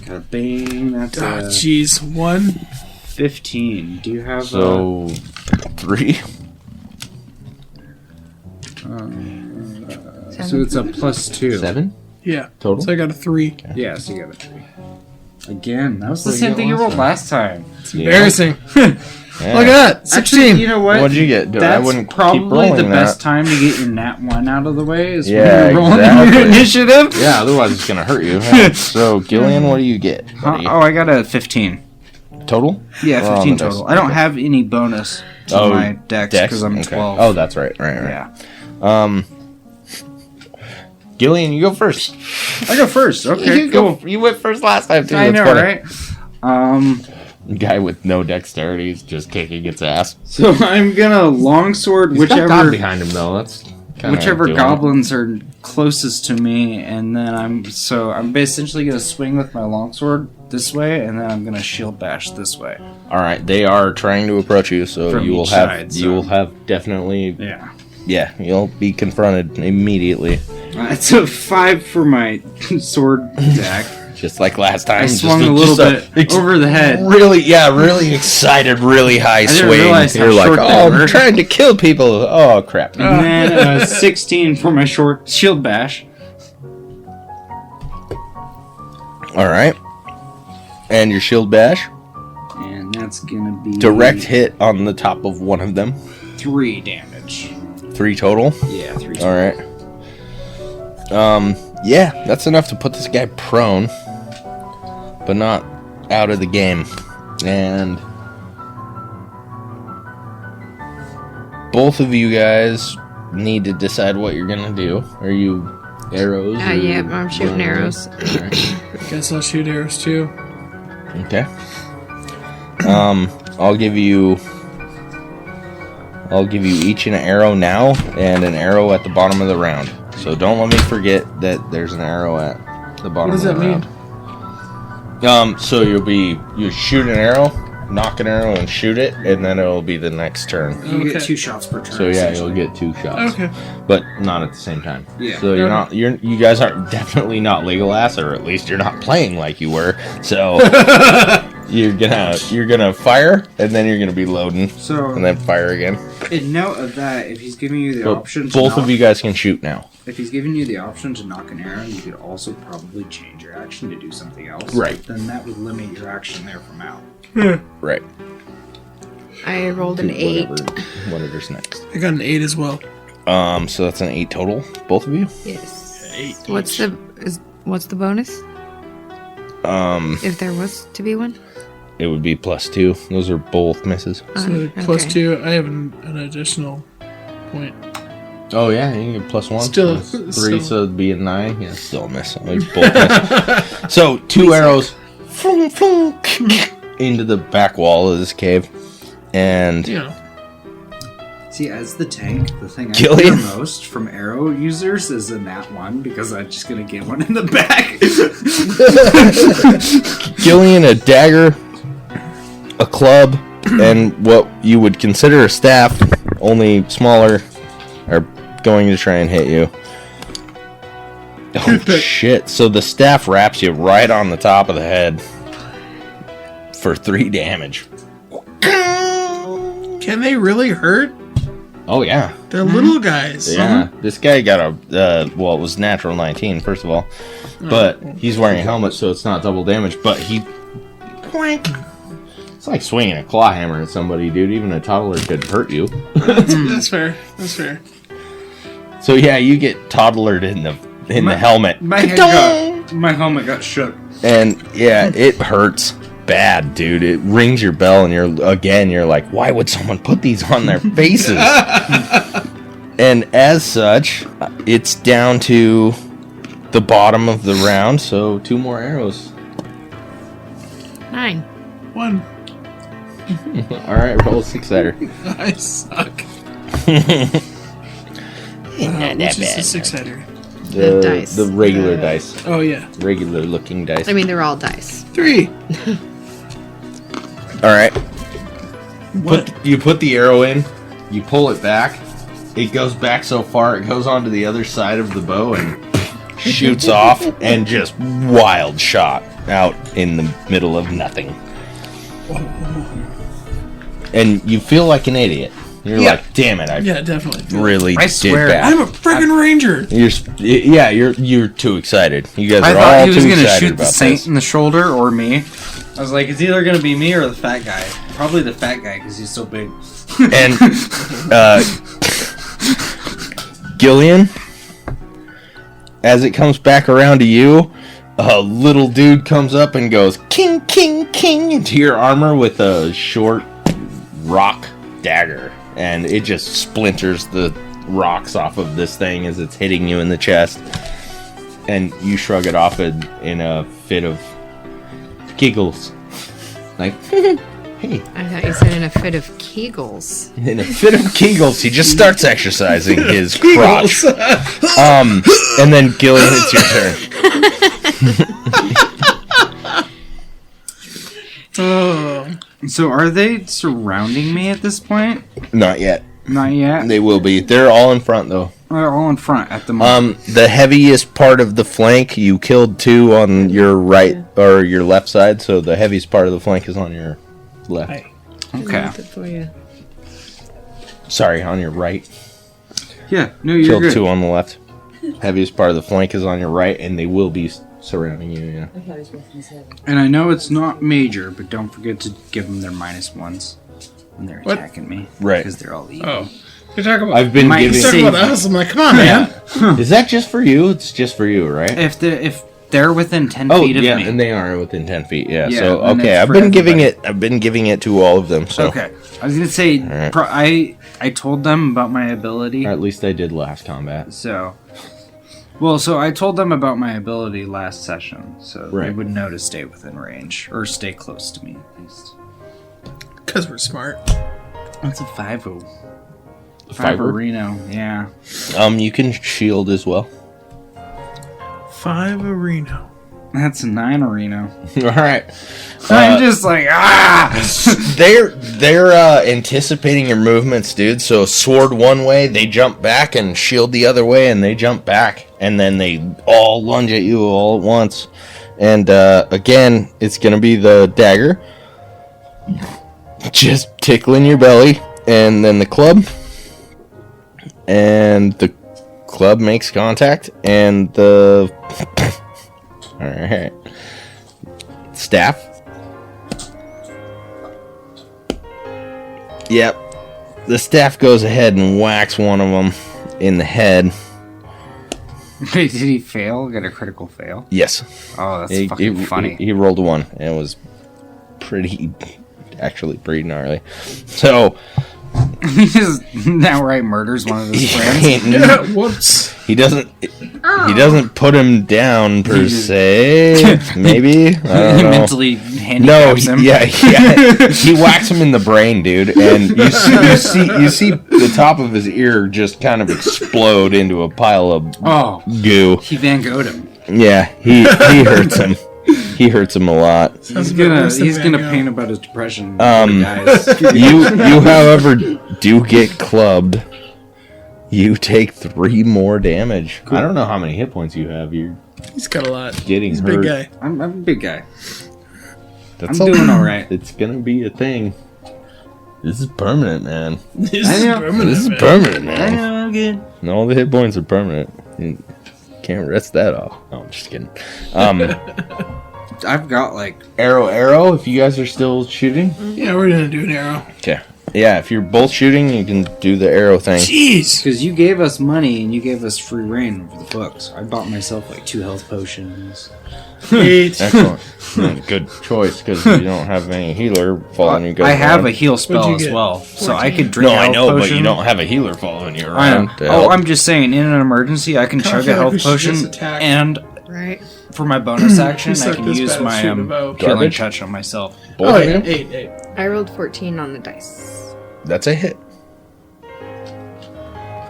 Got a bang. That's Ah, a jeez. 1. 15. Do you have So 3. So it's a +2. 7 Yeah. total. So I got a 3. Yeah, so you got a 3. Again, that was the same thing you rolled last time. It's embarrassing. Yeah. Look at that, 16. Actually, you know what? What'd you get? Dude, I That's wouldn't keep probably rolling the that. best time to get your nat 1 out of the way is Yeah, when you're rolling exactly. your initiative. Yeah, otherwise it's gonna hurt you. Yeah. So, Gilleon, what do you get? Buddy? Oh, I got a 15. Total? Yeah, Or on 15 the dice? total. I don't have any bonus to my dex because I'm Okay. 12. Oh, that's right. Right. Yeah. Gilleon, you go first. I go first. Okay, you cool. You went first last time too. I That's know, funny. right? Guy with no dexterity is just kicking its ass. So I'm gonna longsword He's got God whichever behind him though. That's kinda whichever doing it. goblins are closest to me, and then I'm essentially gonna swing with my longsword this way, and then I'm gonna shield bash this way. All right, they are trying to approach you, so From you will each have side, you so- will have definitely Yeah. you'll be confronted immediately, It's a 5 for my sword attack. just like last time. I Just swung a little bit over the head. Really excited, really high I didn't swing. realize how You're like, short they oh, were." I'm trying to kill people. Oh crap! And then 16 for my short shield bash. All right, and your shield bash, And that's gonna be direct hit on the top of one of them. 3 damage. 3 total. Yeah, 3 All right. Yeah, that's enough to put this guy prone, but not out of the game. And both of you guys need to decide what you're gonna do. Are you arrows? or Yeah, I'm shooting arrows. Alright. Guess I'll shoot arrows too. Okay. I'll give you each an arrow now and an arrow at the bottom of the round. So don't let me forget that there's an arrow at the bottom What does of the that round. So you shoot an arrow, knock an arrow and shoot it, and then it'll be the next turn. You get Okay. 2 shots per turn. So yeah, you'll essentially. get 2 shots. Okay. But not at the same time. Yeah. So you guys are definitely not Legolas, or at least you're not playing like you were. So you're gonna fire, and then you're gonna be loading, So and then fire again. in note of that, if he's giving you the So option, to both knock, of you guys can shoot now. if he's giving you the option to knock an arrow, you could also probably change your action to do something else. Right. Then that would limit your action there from out. Right. I rolled an 8. Whatever's next. I got an 8 as well. So that's an 8 total, both of you. Yes. 8. What's the bonus? If there was to be one? It would be +2. Those are both misses. So plus okay. 2. I have an additional point. Oh yeah, you can get +1. Still- That's 3, still- so it'd be a 9. Yeah, still a miss. We both miss. So 2 arrows flung, flung, into the back wall of this cave, and You know. See, as the tank, the thing I Gilleon? fear most from arrow users is a nat 1 because I'm just gonna get one in the back. Gilleon, a dagger, a club, and what you would consider a staff, only smaller, are going to try and hit you. Oh shit! So the staff wraps you right on the top of the head for 3 damage. Can they really hurt? Oh yeah, They're little guys. yeah. This guy got a it was natural 19 first of all, but he's wearing a helmet, so it's not double damage. But he, it's like swinging a claw hammer at somebody, dude. Even a toddler could hurt you. That's fair. That's fair. So yeah, you get toddlered in the helmet, my helmet got shook. and yeah, it hurts bad, dude. It rings your bell, and you're like, why would someone put these on their faces? And as such, it's down to the bottom of the round, so 2 more arrows. 9. 1. Alright, roll a 6-sider. I suck. Which is a 6-sider? The dice. The regular dice. Oh, yeah. Regular looking dice. I mean, they're all dice. 3. Alright. What? You put the arrow in, you pull it back, it goes back so far, it goes onto the other side of the bow and shoots off, and just wild shot out in the middle of nothing. And you feel like an idiot. You're Yeah. like, damn it, I Yeah, definitely. really I did swear, bad. I'm a friggin' ranger. You're too excited. You guys I are thought all he was too gonna excited shoot the about saint this. in the shoulder or me. I was like, it's either gonna be me or the fat guy. Probably the fat guy because he's so big. And Gilleon, as it comes back around to you, a little dude comes up and goes king, king, king into your armor with a short rock dagger. And it just splinters the rocks off of this thing as it's hitting you in the chest. And you shrug it off in a fit of giggles. Like, hey. I thought you said in a fit of Kegels. In a fit of Kegels, he just starts exercising his crotch. And then Gilleon, it's your turn. So are they surrounding me at this point? Not yet. Not yet? They will be. They're all in front, though. They're all in front at the moment. The heaviest part of the flank, you killed 2 on your right or your left side, so the heaviest part of the flank is on your left. Okay. For you. Sorry, on your right. Yeah, no, you're Killed good. 2 on the left. Heaviest part of the flank is on your right, and they will be surrounding you, yeah. And I know it's not major, but don't forget to give them their -1s when they're attacking me. Right. Because they're all evil. Oh. You're talking about... I've been Might giving... You're talking about us. I'm like, come on, man. Is that just for you? It's just for you, right? If they're within 10 Oh, feet of yeah, me. and they are within 10 feet, yeah. Yeah, So, and okay, it's I've for been giving everybody. it to all of them, so... Okay. I was going to say, Alright. I told them about my ability. Or at least I did last combat. So I told them about my ability last session, so they would know to stay within range, or stay close to me, at least. Because we're smart. That's a 5-0. 5-0? Reno, yeah. You can shield as well. 5 Reno. That's a 9 Reno. Alright. I'm just like, They're anticipating your movements, dude. So sword one way, they jump back, and shield the other way, and they jump back, and then they all lunge at you all at once. And again, it's gonna be the dagger, just tickling your belly, and then the club, and the club makes contact, and the all right staff. Yep. The staff goes ahead and whacks one of them in the head. Wait, did he fail? Get a critical fail? Yes. Oh, that's fucking funny. He rolled a 1, and it was actually pretty gnarly. So... He just outright murders one of his friends. Whoops. He doesn't put him down per se. Maybe. I don't He know. mentally handicaps him. Yeah. He whacks him in the brain, dude, and you see the top of his ear just kind of explode into a pile of goo. He Van Gogh'd him. Yeah, he hurts him. He hurts him a lot. He's gonna paint about his depression. You however do get clubbed. You take 3 more damage. Cool. I don't know how many hit points you have. He's got a lot. He's a big guy. I'm a big guy. I'm doing all right. It's gonna be a thing. This is permanent, man. This is permanent, man. I know, I'm good. And all the hit points are permanent. You can't rest that off. No, I'm just kidding. I've got like arrow. If you guys are still shooting, Yeah, we're gonna do an arrow. okay. Yeah, if you're both shooting, you can do the arrow thing. Jeez. because you gave us money and you gave us free reign over the books. I bought myself like 2 health potions. 8. Excellent. Good choice, because you don't have any healer following you guys I have around. a heal spell What'd you as get? well, so 14. I could drink. No, a I health know, but potion. you don't have a healer following you I around. know. Oh, I'm just saying, in an emergency, I can chug a feel like health we should just potion, attack. and Right. for my bonus action, I suck can this use bad my shooting about. healing Garbage? touch on myself. Both Oh, of yeah. you? 8. I rolled 14 on the dice. That's a hit.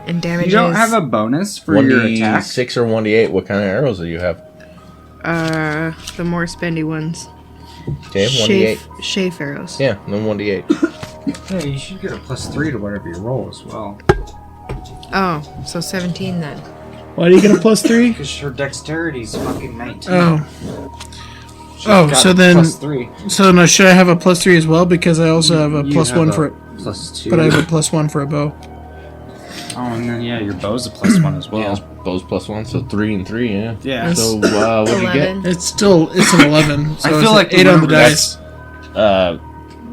And damage You don't is... have a bonus for your attack? 1d6 or 1d8. What kind of arrows do you have? the more spendy ones. Okay, 1d8. Chafe arrows. Yeah, then 1d8. Yeah, you should get a +3 to whatever you roll as well. Oh, so 17 then. Why do you get a +3? Because her dexterity's fucking 19. Oh. She's Oh, got so a then- +3. So now should I have a +3 as well? Because I also have a You +1 have for a +2. but I have a +1 for a bow. Oh, and then your bow's a +1 as well. Yeah, bows +1, so 3 and 3, yeah. Yeah. So, what did you get? It's an 11. So I feel it's like an 8 on the remember dice.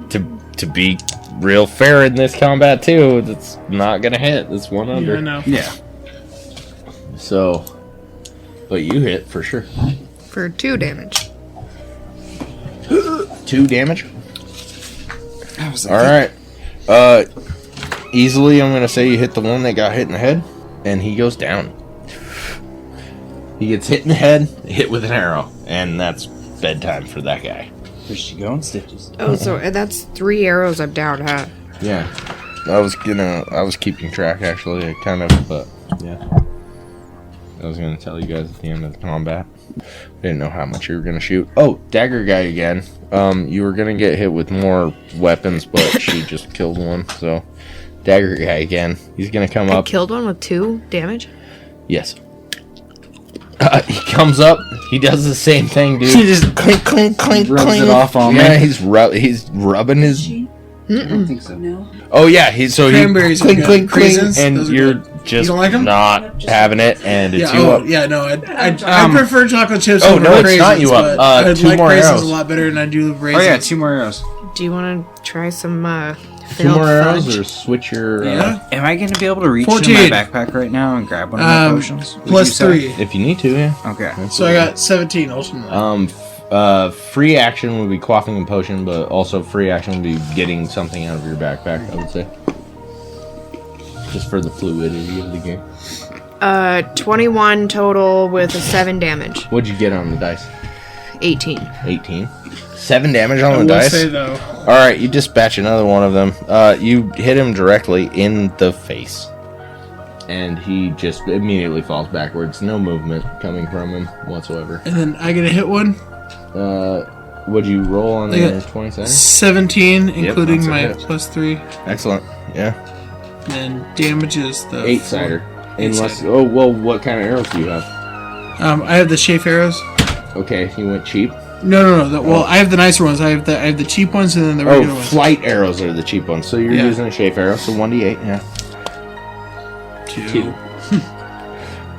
To to be real fair in this combat too, it's not gonna hit. It's one under. Yeah, I know. Yeah. So, but you hit for sure. For 2 damage. 2 damage. I was All right. Easily, I'm gonna say you hit the one that got hit in the head, and he goes down. He gets hit in the head, hit with an arrow, and that's bedtime for that guy. There she go in stitches. Oh, so that's 3 arrows I'm down, huh? Yeah. I was keeping track actually, but yeah. I was gonna tell you guys at the end of the combat. Didn't know how much you were gonna shoot. Oh, dagger guy again. You were gonna get hit with more weapons, but she just killed one. So, dagger guy again. He's gonna come up. Killed one with 2 damage? Yes. He comes up. He does the same thing, dude. He just clink, clink, clink, rubs clink. it off on Yeah, me. he's rubbing his. I don't think so. No. Oh yeah, he's so he Cranberries are clink, good. clink, clink, Raisins, and those are you're good. just You don't like 'em? not having it, and it's Yeah, you oh, up. yeah, no, I prefer chocolate chips Oh, over no, it's raisins, not you up. but I 2 like more raisins arrows. a lot better than I do Oh raisins. yeah, 2 more arrows. Do you want to try some 2 more arrows, or switch your. Yeah. Am I going to be able to reach 14. in my backpack right now and grab one of my potions? Would plus you say? 3. If you need to, yeah. Okay. So I got 17 ultimately. Free action would be quaffing a potion, but also free action would be getting something out of your backpack, I would say. Just for the fluidity of the game. 21 total with a 7 damage. What'd you get on the dice? 18. 18. 7 damage on I the will dice? say though, Alright, you dispatch another one of them. You hit him directly in the face. And he just immediately falls backwards. No movement coming from him whatsoever. and then I get a hit one. Would you roll on I the got 27? 17, including that's a my hit. plus 3. Excellent. Yeah. And damage is the 8-sider. 4. Unless, 8-sider. oh, well, what kind of arrows do you have? I have the chafe arrows. Okay, you went cheap. No. Well, I have the nicer ones. I have the cheap ones and then the regular Oh, ones. flight arrows are the cheap ones. So you're Yeah. using a chafe arrow, so 1d8, yeah. 2.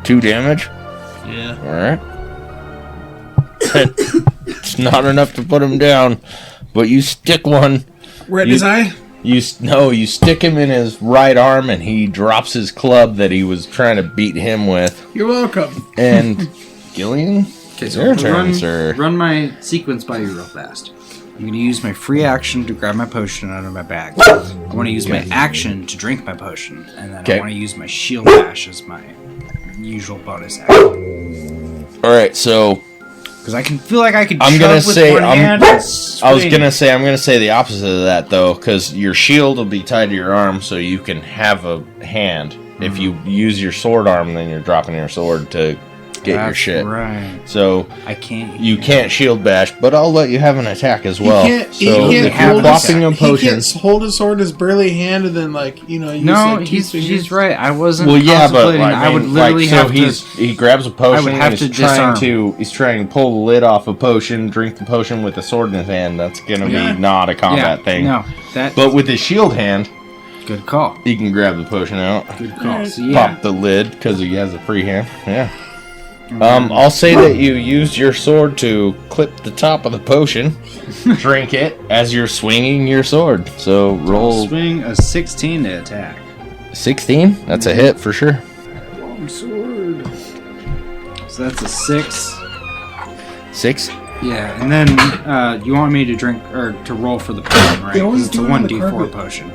2 damage? Yeah. Alright. It's not enough to put him down, but you stick one. Right in his eye? You stick him in his right arm, and he drops his club that he was trying to beat him with. You're welcome. And Gilleon, Okay, it's your turn, sir. Run my sequence by you real fast. I'm going to use my free action to grab my potion out of my bag. I want to use my action to drink my potion, and then Okay. I want to use my shield dash as my usual bonus action. All right, so Because I can feel like I could. I'm gonna shove with say one hand and I'm swing. gonna say the opposite of that though, because your shield will be tied to your arm, so you can have a hand. If you use your sword arm, then you're dropping your sword to get your That's shit. Right. So I can't. you can't shield bash, but I'll let you have an attack as well. He can't, so he can't if you're hold quaffing a his, potion, He can't hold his sword in his burly hand and then use No, like 2 he's fingers. right. I wasn't. well, yeah, but contemplating. I would literally so have he grabs a potion. I would have and to he's trying to pull the lid off a potion, drink the potion with a sword in his hand. That's gonna Yeah. be not a combat thing. No, that. But with his shield hand, Good call. he can grab the potion out, Good call. So yeah. pop the lid because he has a free hand. Yeah. I'll say that you used your sword to clip the top of the potion, drink it as you're swinging your sword. So roll Swing a 16 to attack. 16. That's a hit for sure. Long sword. So that's a 6. 6. Yeah, and then you want me to drink or to roll for the potion, right? They always 'Cause it's a do it on the 1d4 carpet. potion.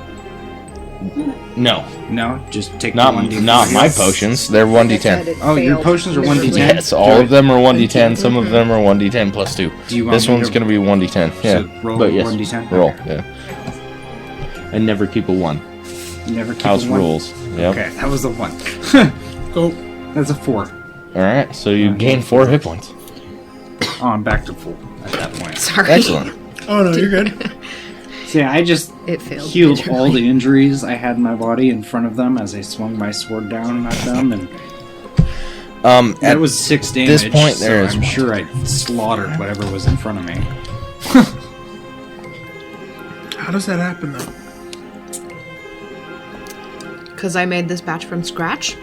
No, No, just take not the 1d4. not my potions. They're 1d10. Oh, your potions are 1d10. Yes, all of them are 1d10. Some of them are 1d10 plus 2. Do you want This me one's to- gonna be 1d10. Yeah, So roll but yes, 1d10? roll. Okay. Yeah. And never keep a 1. You never keep House a 1? rules. Yep. Okay, that was the 1. Go. That's a 4. All right, so you gain 4 hit points. Oh, I'm back to full at that point. Sorry. Excellent. Oh no, you're good. So yeah, I just It failed. healed all miserably. the injuries I had in my body in front of them as I swung my sword down at them, and At that was 6 damage. this point, so there is I'm sure I slaughtered whatever was in front of me. How does that happen though? Because I made this batch from scratch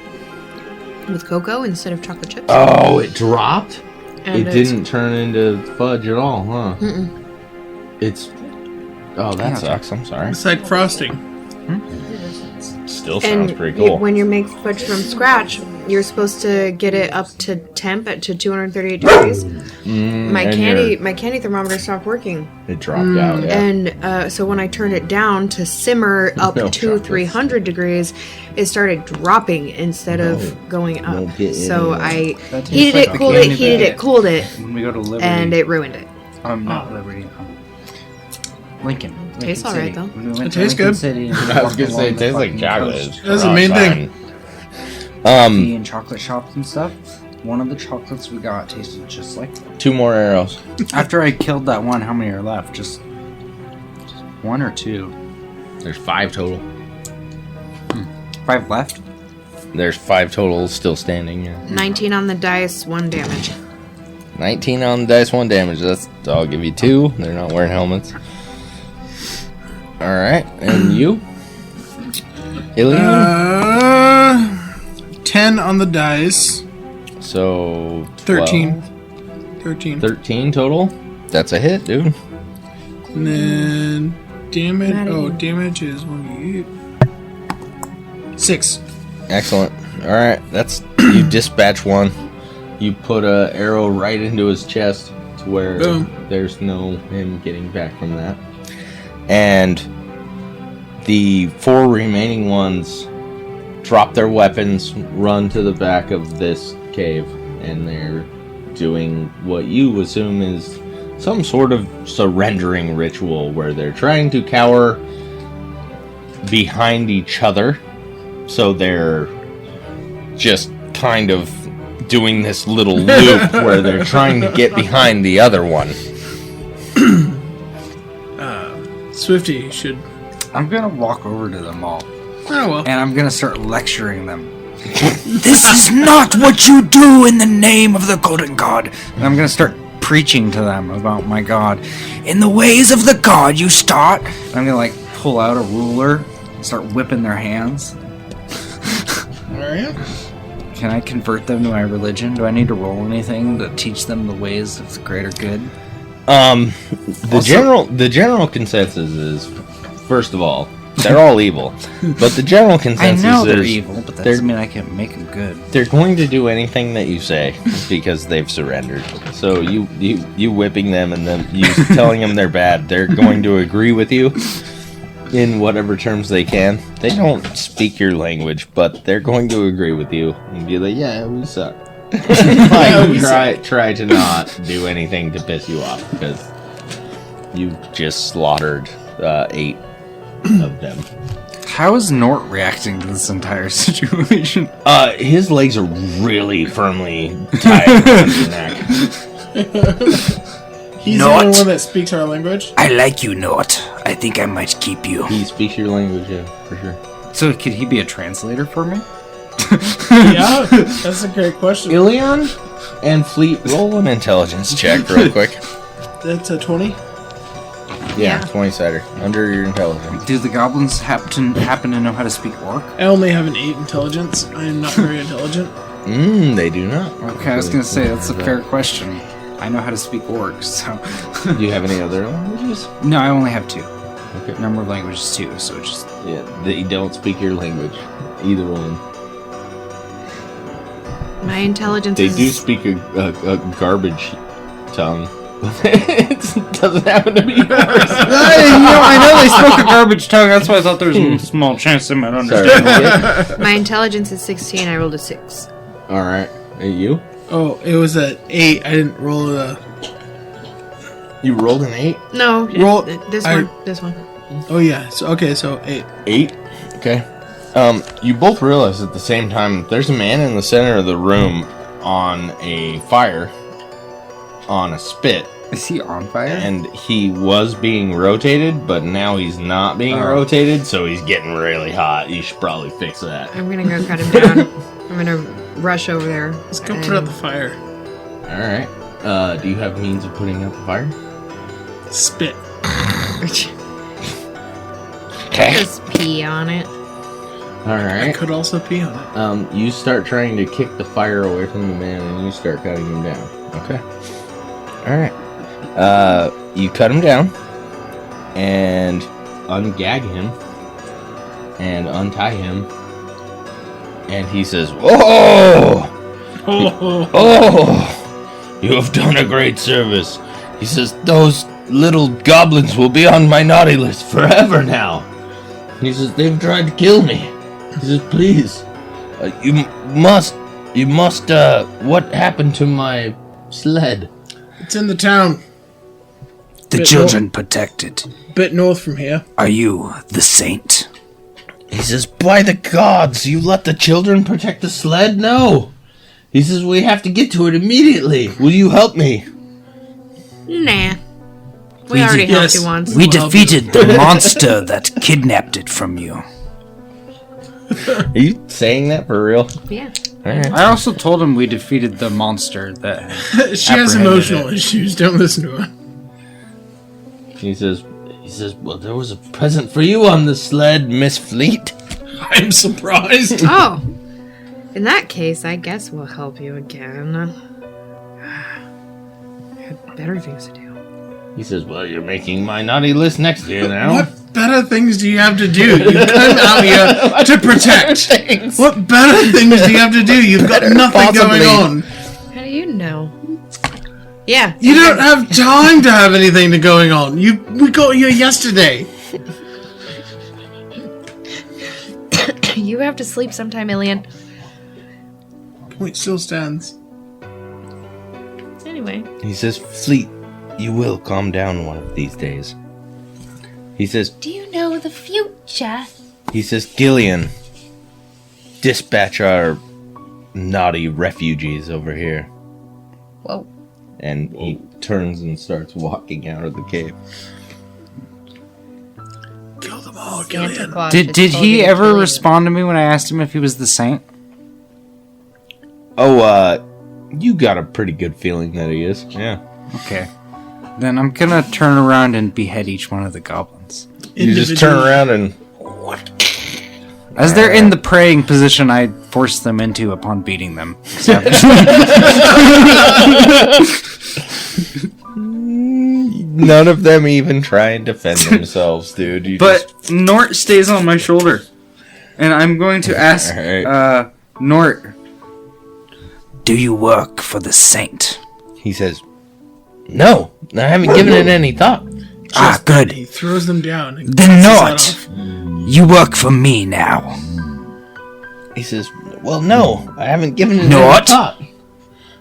with cocoa instead of chocolate chips. Oh, it dropped? And It it's- didn't turn into fudge at all, huh? Mm-mm. It's Oh, that sucks. I'm sorry. It's like frosting. Still sounds And pretty cool. when you make fudge from scratch, you're supposed to get it up to temp at to 238 degrees. My candy thermometer stopped working, It dropped out. Yeah. and so when I turned it down to simmer up No to chocolate. 300 degrees, it started dropping instead of going up. Won't get So in. I That tastes heated like it, a cooled it, candy heated bag. it, cooled it, When we go to Liberty, and it ruined it. not Liberty. Lincoln. Tastes Lincoln alright, City. though. When we went It to tastes Lincoln good. City and I was gonna say it walked tastes along like the chocolate. coast, That's the main thing. tea and chocolate shops and stuff. One of the chocolates we got tasted just like that. 2 more arrows. After I killed that one, how many are left? Just 1 or 2? There's 5 total. 5 left? There's 5 total still standing. Yeah. 19 on the dice, 1 damage. 19 on the dice, 1 damage. I'll give you 2. They're not wearing helmets. All right, and you, Gilleon? 10 on the dice. So 13. 12. 13 total. That's a hit, dude. And then damage. Oh, damage is 6. Excellent. All right, that's you dispatch one. You put a arrow right into his chest to where Boom. there's no him getting back from that. And the 4 remaining ones drop their weapons, run to the back of this cave, and they're doing what you assume is some sort of surrendering ritual where they're trying to cower behind each other. So they're just kind of doing this little loop where they're trying to get behind the other one. Swifty should. I'm gonna walk over to them all, Oh, well. and I'm gonna start lecturing them. This is not what you do in the name of the Golden God. And I'm gonna start preaching to them about my god. In the ways of the God you start. And I'm gonna pull out a ruler and start whipping their hands. Alright. Can I convert them to my religion? Do I need to roll anything to teach them the ways of the greater good? The general consensus is, first of all, they're all evil. But the general I consensus know they're is evil, but that they're- doesn't mean I can make them good. they're going to do anything that you say because they've surrendered. So you whipping them and then you telling them they're bad, they're going to agree with you in whatever terms they can. They don't speak your language, but they're going to agree with you and be like, "Yeah, we suck." Try to not do anything to piss you off because you just slaughtered 8 of them. How is Nort reacting to this entire situation? His legs are really firmly tied around his neck. He's Not. the only one that speaks our language. I like you, Nort. I think I might keep you. He speaks your language, yeah, for sure. So could he be a translator for me? Yeah, that's a great question. Gilleon and Fleet, roll an intelligence check real quick. That's a 20. Yeah, 20-sider. Under your intelligence. Do the goblins happen to know how to speak orc? I only have an 8 intelligence. I am not very intelligent. They do not. Okay, I was gonna say that's a fair question. I know how to speak orc, so Do you have any other languages? no, I only have 2. Okay. Number of languages 2, so it's just Yeah, they don't speak your language. Either one. My intelligence They is... do speak a garbage tongue. It doesn't happen to be yours. I know they spoke a garbage tongue. That's why I thought there was a small chance they might understand. Sorry. My intelligence is 16. I rolled a 6. Alright. You? Oh, it was an 8. I didn't roll a... You rolled an 8? No, Roll- this I- one. This one. Oh, yeah. So 8. 8? Okay. You both realize at the same time there's a man in the center of the room on a fire, on a spit, Is he on fire? and he was being rotated, but now he's not being rotated, so he's getting really hot. You should probably fix that. I'm gonna go cut him down. I'm gonna rush over there. Let's go put out the fire. Alright. Do you have means of putting out the fire? Spit. Just pee on it. I Alright. could also pee on it. You start trying to kick the fire away from the man, and you start cutting him down. Okay. Alright. You cut him down. and ungag him and untie him. And he says, "Oh! Oh! You have done a great service." He says, "Those little goblins will be on my naughty list forever now." He says, "They've tried to kill me." He says, "Please, you must, what happened to my sled?" It's in the town. The children protected. Bit north from here. Are you the saint? He says, "By the gods, you let the children protect the sled? No." He says, "We have to get to it immediately. Will you help me?" Nah. We already helped you once. We defeated the monster that kidnapped it from you. Are you saying that for real? Yeah. Alright. I also told him we defeated the monster that She has emotional issues. Don't listen to her. He says, "Well, there was a present for you on the sled, Miss Fleet." I'm surprised. Oh. In that case, I guess we'll help you again. I had better things to do. He says, "Well, you're making my naughty list next year now." What better things do you have to do? You come out here to protect. What better things do you have to do? You've got nothing going on. How do you know? Yeah. You don't have time to have anything going on. We got here yesterday. You have to sleep sometime, Ilian. Point still stands. Anyway. He says, "Fleet, you will calm down one of these days." He says, Do you know the future? "Gilleon, dispatch our naughty refugees over here." Whoa. And he turns and starts walking out of the cave. Kill them all, Gilleon. Did he ever respond to me when I asked him if he was the saint? Oh, you got a pretty good feeling that he is. Yeah. Okay. Then I'm gonna turn around and behead each one of the goblins. You just turn around and... As they're in the praying position, I force them into upon beating them. So. None of them even try and defend themselves, dude. But Nort stays on my shoulder. And I'm going to ask, Nort. Do you work for the saint? He says, "No, I haven't given it any thought." Good. He throws them down. And Then cuts his not. head off. You work for me now. He says, "Well, no, I haven't given it any Not. thought."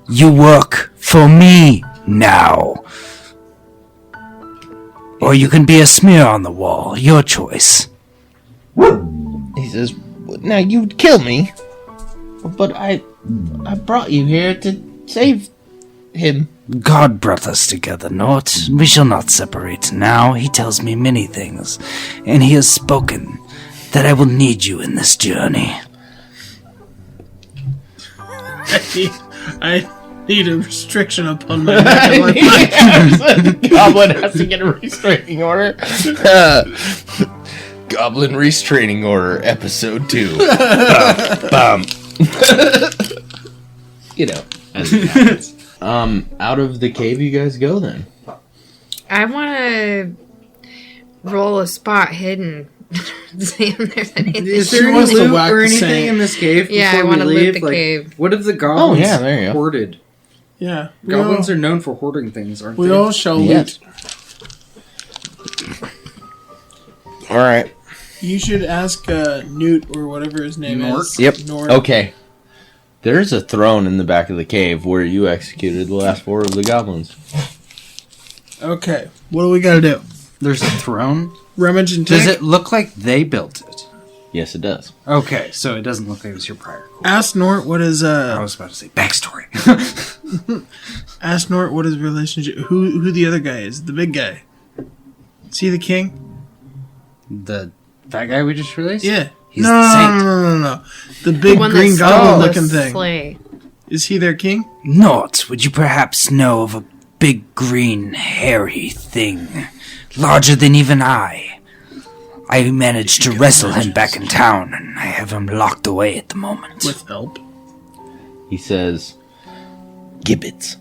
You work for me now. Or you can be a smear on the wall. Your choice. He says, "Now you'd kill me, but I brought you here to save him." God brought us together, Nort. We shall not separate now. He tells me many things, and he has spoken that I will need you in this journey. I need a restriction upon my neck. Goblin has to get a restraining order. Goblin restraining order, episode 2. Bum. You know, as it happens. Out of the cave you guys go then. I want to roll a spot hidden. See if there's anything. Is there any loot or anything in this cave Yeah, before I want we to leave? loot the cave. What if the goblins there you go. hoarded? Yeah. Goblins are known for hoarding things, aren't We they? all shall Yes. loot. Alright. You should ask Newt or whatever his name is. Yep. Nort. Okay. There's a throne in the back of the cave where you executed the last 4 of the goblins. Okay. What do we gotta do? There's a throne? Rummage and take? Does it look like they built it? Yes, it does. Okay, so it doesn't look like it was your prior. Ask Nort what is I was about to say backstory. Ask Nort what his relationship. Who the other guy is? The big guy. Is he the king? The fat guy we just released? Yeah. He's no, the saint. No. The big one green that goblin stole looking the thing. sleigh. Is he their king? Nort, would you perhaps know of a big green hairy thing, larger than even I? I managed to wrestle him back in town, and I have him locked away at the moment. With help. He says, Gibbets.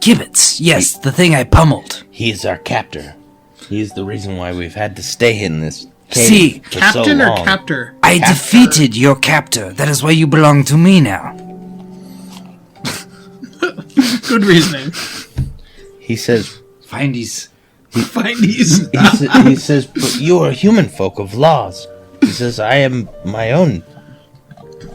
Gibbets, yes, the thing I pummeled. He is our captor. He's the reason why we've had to stay in this cave See, for Captain so or long. captor? I defeated your captor. That is why you belong to me now. Good reasoning. He says, Findies. Findies. he says, but you are human folk of laws. He says, I am my own.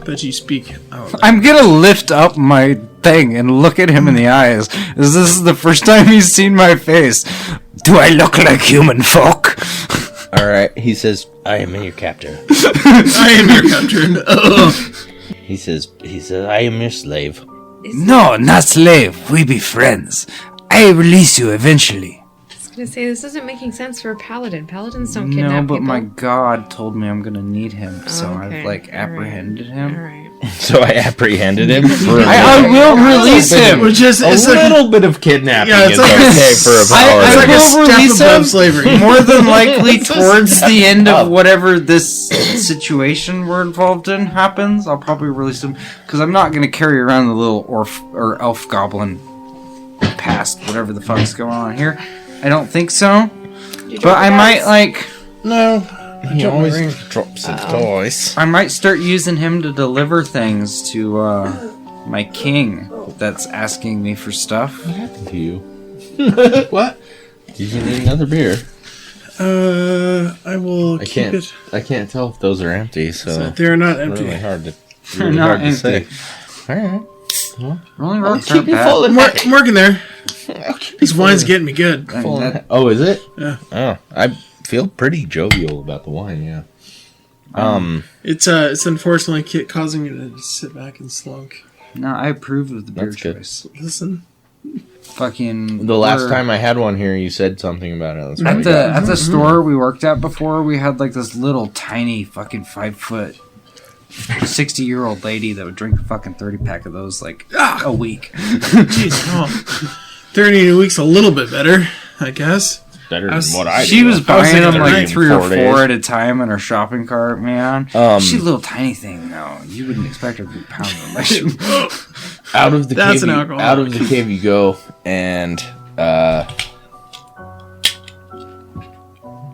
But you speak out. I'm gonna lift up my thing and look at him in the eyes. This is the first time he's seen my face. Do I look like human folk? All right. He says, I am your captor. I am your captain. He says, I am your slave. No, not slave. We be friends. I release you eventually. I was gonna say, this isn't making sense for a paladin. Paladins don't No, kidnap but people. my god told me I'm gonna need him, so okay. I've like apprehended him. Alright. So I apprehended him. I will release him. Which is A it's like, little bit of kidnapping Yeah, is it's like okay for a I paladin. like a will step release above him slavery. more than likely towards the end of whatever this situation we're involved in happens. I'll probably release him because I'm not going to carry around the little elf goblin past whatever the fuck's going on here. I don't think so. But I might like He always drops his toys. I might start using him to deliver things to my king that's asking me for stuff. What happened to you? what? Did you need another beer? I will I keep can't. it. I can't tell if those are empty. So They're not it's empty. really hard to. They're Really not hard to empty. say. All right. Rolling rocks Keep aren't it bad. full and I'm working there. This wine's getting me good. Oh, is it? Yeah. Oh, I feel pretty jovial about the wine. Yeah. It's unfortunately causing me to sit back and slunk. No, I approve of the beer That's good. choice. Listen. Fucking The last we're- time I had one here, you said something about it. That's probably at the store we worked at before, we had like this little tiny fucking 5-foot 60-year-old lady that would drink a fucking 30-pack of those like a week. Jeez, oh. 30 weeks a little bit better, I guess. better I was- than what I She do. was buying thinking them like 30 in 3 or 4 days. at a time in her shopping cart, man. She's a little tiny thing though. You wouldn't expect her to be pounding them. Out of the That's cave, an you, alcoholic. out of the cave you go, and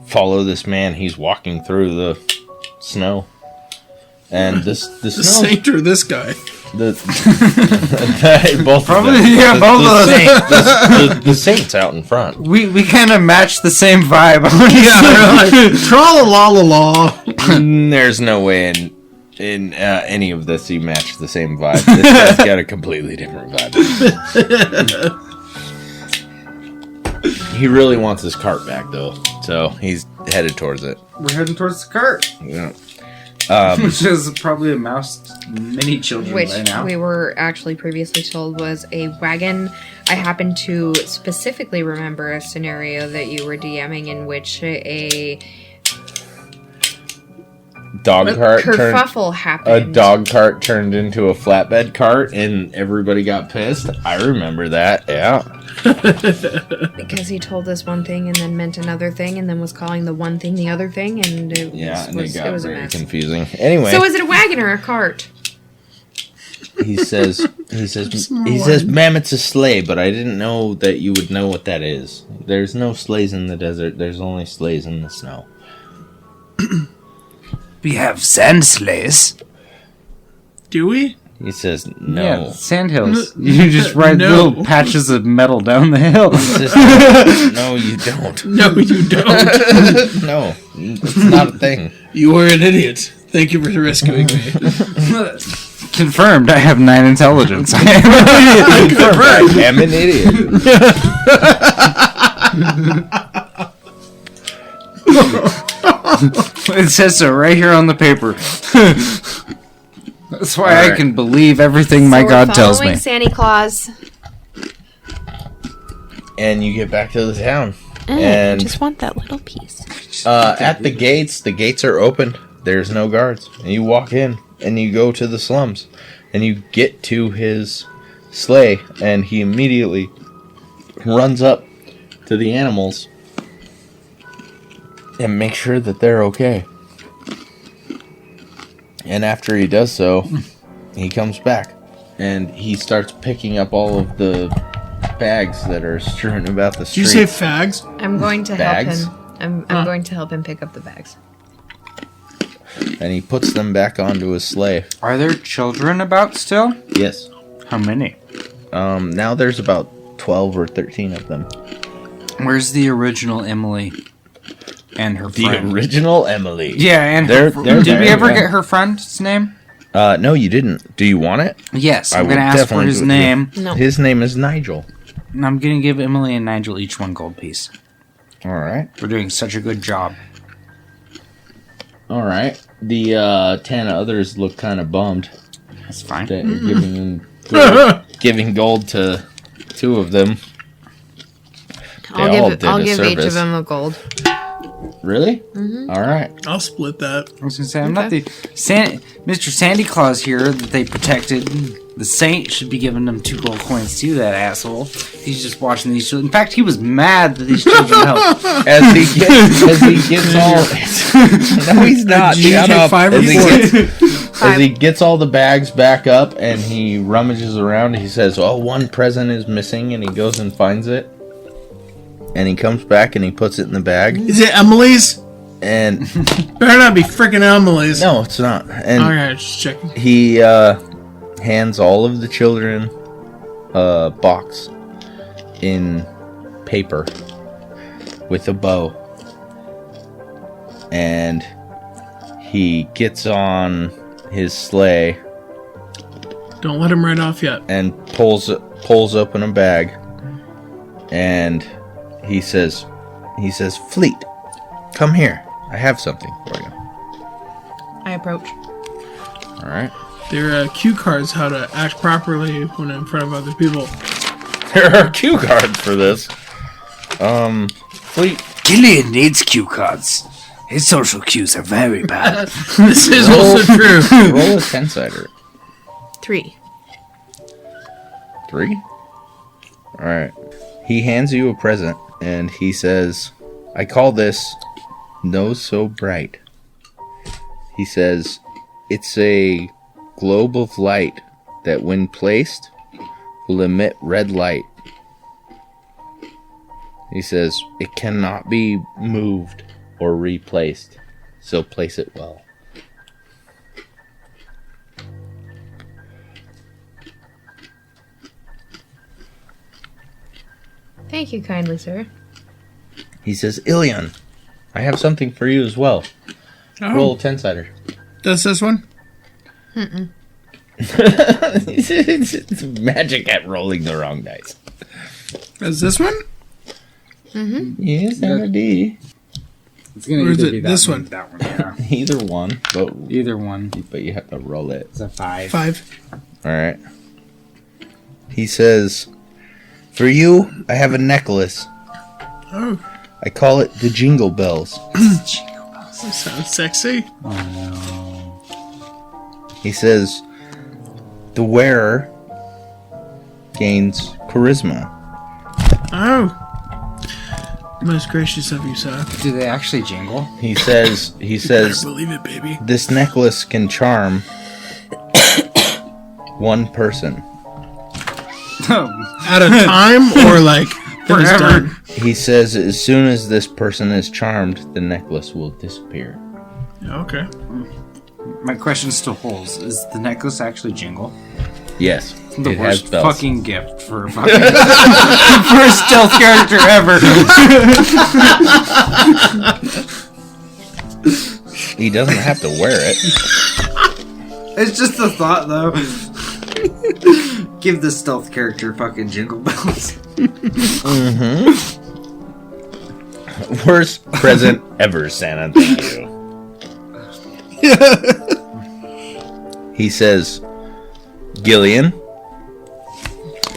follow this man. He's walking through the snow, and the The snow. saint or this guy? Both Probably, of them. yeah, both of those. The saint's out in front. We kind of match the same vibe. Tra la la la. There's no way in any of this you match the same vibe. This guy's got a completely different vibe. He really wants his cart back though, so he's headed towards it. We're heading towards the cart, Yeah. which is probably a mouse many children Which by now. we were actually previously told was a wagon. I happen to specifically remember a scenario that you were DMing in which a Dog cart turned. kerfuffle A happened. dog cart turned into a flatbed cart, and everybody got pissed. I remember that. Yeah. Because he told us one thing and then meant another thing and then was calling the one thing the other thing and it Yeah, and was, it it got was a very mess. confusing. Anyway, So is it a wagon or a cart? he says, "Ma'am, it's a sleigh, but I didn't know that you would know what that is. There's no sleighs in the desert. There's only sleighs in the snow." We have sand sleighs. Do we? He says, "No." Yeah, sandhills. You just ride No. little patches of metal down the hill. He says, "No, you don't. No, you don't. No, it's not a thing." You are an idiot. Thank you for rescuing me. Confirmed. I have 9 intelligence. I am an idiot. It says so right here on the paper. That's why I Alright. can believe everything my So we're God tells following me. Santa Claus. And you get back to the town, and Just want that little piece. at the gates are open. There's no guards, and you walk in, and you go to the slums, and you get to his sleigh, and he immediately runs up to the animals and makes sure that they're okay. And after he does so, he comes back, and he starts picking up all of the bags that are strewn about the Did street. you say fags? I'm going to Bags? help him. I'm going to help him pick up the bags. And he puts them back onto his sleigh. Are there children about still? Yes. How many? Now there's about 12 or 13 of them. Where's the original Emily and her friend? The original Emily. Yeah, and Did did we ever get her friend's name? No, you didn't. Do you want it? Yes, I I'm will going to ask for definitely his do it. name. No. His name is Nigel. And I'm going to give Emily and Nigel each 1 gold piece. All right. We're doing such a good job. All right. The 10 others look kind of bummed That's fine. that you're giving gold to 2 of them. I'll give each of them a gold. Really? All right. I'll split that. I was going to say, I'm not the... Mr. Sandy Claus here that they protected. The saint should be giving them 2 gold coins to that asshole. He's just watching these children. In fact, he was mad that these children helped. As he gets all... No, he's not. Did you Shut take up. 5 or 4? As he gets all the bags back up and he rummages around, he says, "Oh, 1 present is missing," and he goes and finds it. And he comes back and he puts it in the bag. Is it Emily's? And Better not be freaking Emily's. no, it's not. And Alright, just checking. he hands all of the children a box in paper with a bow. And he gets on his sleigh Don't let him ride off yet. and pulls open a bag. And he says, "Fleet, come here. I have something for you." I approach. All right. There are cue cards how to act properly when in front of other people. There are cue cards for this. Fleet. Gilleon needs cue cards. His social cues are very bad. This is also true. Roll a 10-sider. 3. 3? Alright. He hands you a present, and he says, "I call this Nose So Bright." He says, "It's a globe of light that when placed will emit red light." He says, "It cannot be moved or replaced, so place it well." Thank you kindly, sir. He says, "Gilleon, I have something for you as well." Oh, Roll a 10-sider. that's this one? It's magic at rolling the wrong dice. That's this one? Yes, and a D. It's going Or is to it be this that one? That one, yeah. Either one, but Either one. you have to roll it. It's a 5. 5. All right. He says, "For you, I have a necklace. Oh, I call it the Jingle Bells." that sounds sexy. He says, "The wearer gains charisma." Oh. Most gracious of you, sir. Do they actually jingle? He says, Better believe it, baby. "This necklace can charm 1 person." At a time or like that it's Forever. done? He says, "As soon as this person is charmed, the necklace will disappear." Okay. My question still holds. Is the necklace actually jingle? Yes, The it has worst bells. fucking gift for a fucking for a stealth character ever. He doesn't have to wear it. It's just a thought, though. Give the stealth character fucking jingle bells. Worst present ever, Santa. Thank you. He says, "Gilleon."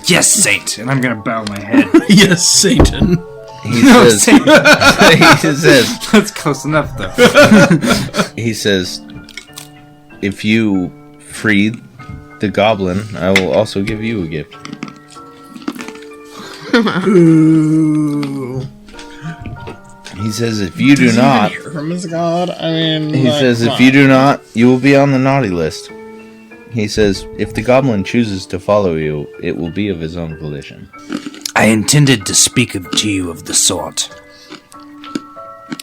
Yes, Saint. And I'm gonna bow my head. Yes, Satan. He No, says, Saint. he says, That's close enough, though. he says, "If you free the goblin, I will also give you a gift." Ooh. He says, "If you do not," From his god. I mean, he says, "If you do not, you will be on the naughty list." He says, "If the goblin chooses to follow you, it will be of his own volition." I intended to speak to you of the sort.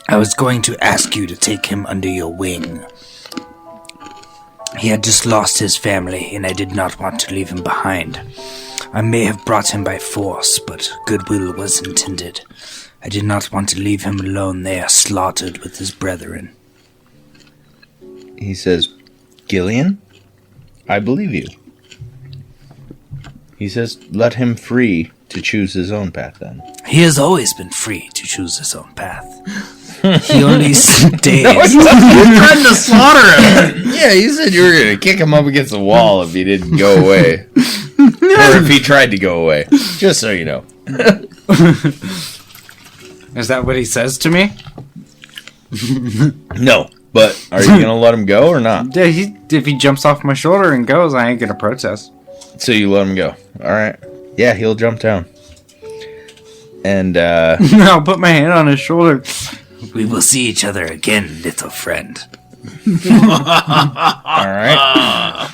I was going to ask you to take him under your wing. He had just lost his family, and I did not want to leave him behind. I may have brought him by force, but goodwill was intended. I did not want to leave him alone there, slaughtered with his brethren. He says, Gilleon, I believe you. He says, let him free to choose his own path then. He has always been free to choose his own path. He only stays. You're trying to slaughter him. Yeah, you said you were going to kick him up against the wall if he didn't go away. Or if he tried to go away. Just so you know. Is that what he says to me? No, but are you going to let him go or not? Yeah, if he jumps off my shoulder and goes, I ain't gonna protest. So you let him go. All right. Yeah, he'll jump down. And, I'll put my hand on his shoulder. We will see each other again, little friend. all right.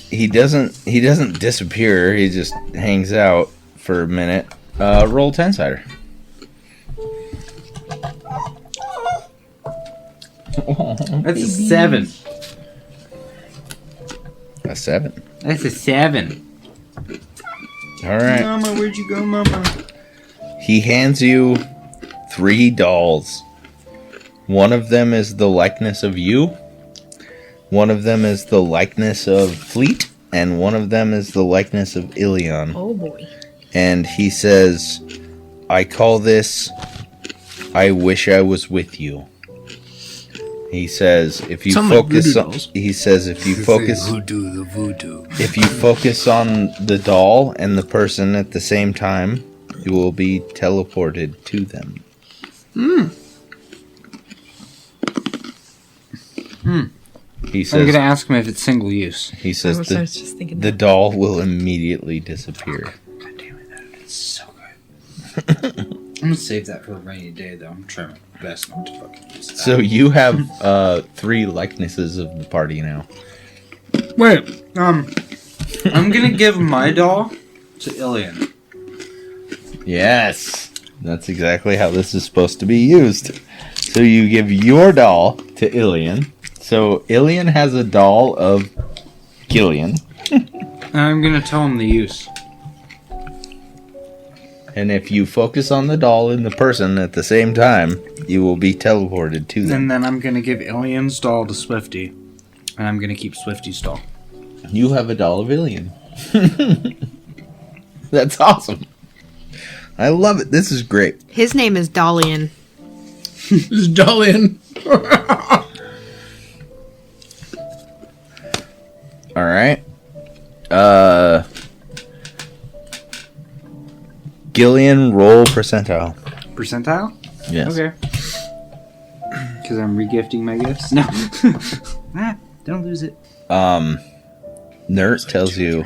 He doesn't disappear. He just hangs out for a minute. Roll 10-sider. That's a 7. A 7. That's a 7. All right. Mama, where'd you go, Mama? He hands you 3 dolls. One of them is the likeness of you. One of them is the likeness of Fleet. And one of them is the likeness of Gilleon. Oh boy. And he says, I call this, I wish I was with you. He says, if you focus on, he says, if you focus, if you focus on the doll and the person at the same time, you will be teleported to them. He says, I'm gonna ask him if it's single use. He says, I was just thinking the doll will immediately disappear. God damn it, that's so good. I'm gonna save that for a rainy day, though. I'm trying my best not to fucking use that. So you have 3 likenesses of the party now. Wait. I'm gonna give my doll to Gilleon. Yes, that's exactly how this is supposed to be used. So you give your doll to Gilleon. So Gilleon has a doll of Gilleon. And I'm gonna tell him the use. And if you focus on the doll and the person at the same time, you will be teleported to them. And then I'm gonna give Gilleon's doll to Swifty. And I'm gonna keep Swifty's doll. You have a doll of Gilleon. That's awesome. I love it. This is great. His name is Dalian. It's Dalian. All right. Gilleon, roll percentile. Percentile? Yes. Okay. Because I'm regifting my gifts? No. Don't lose it. Nert tells you,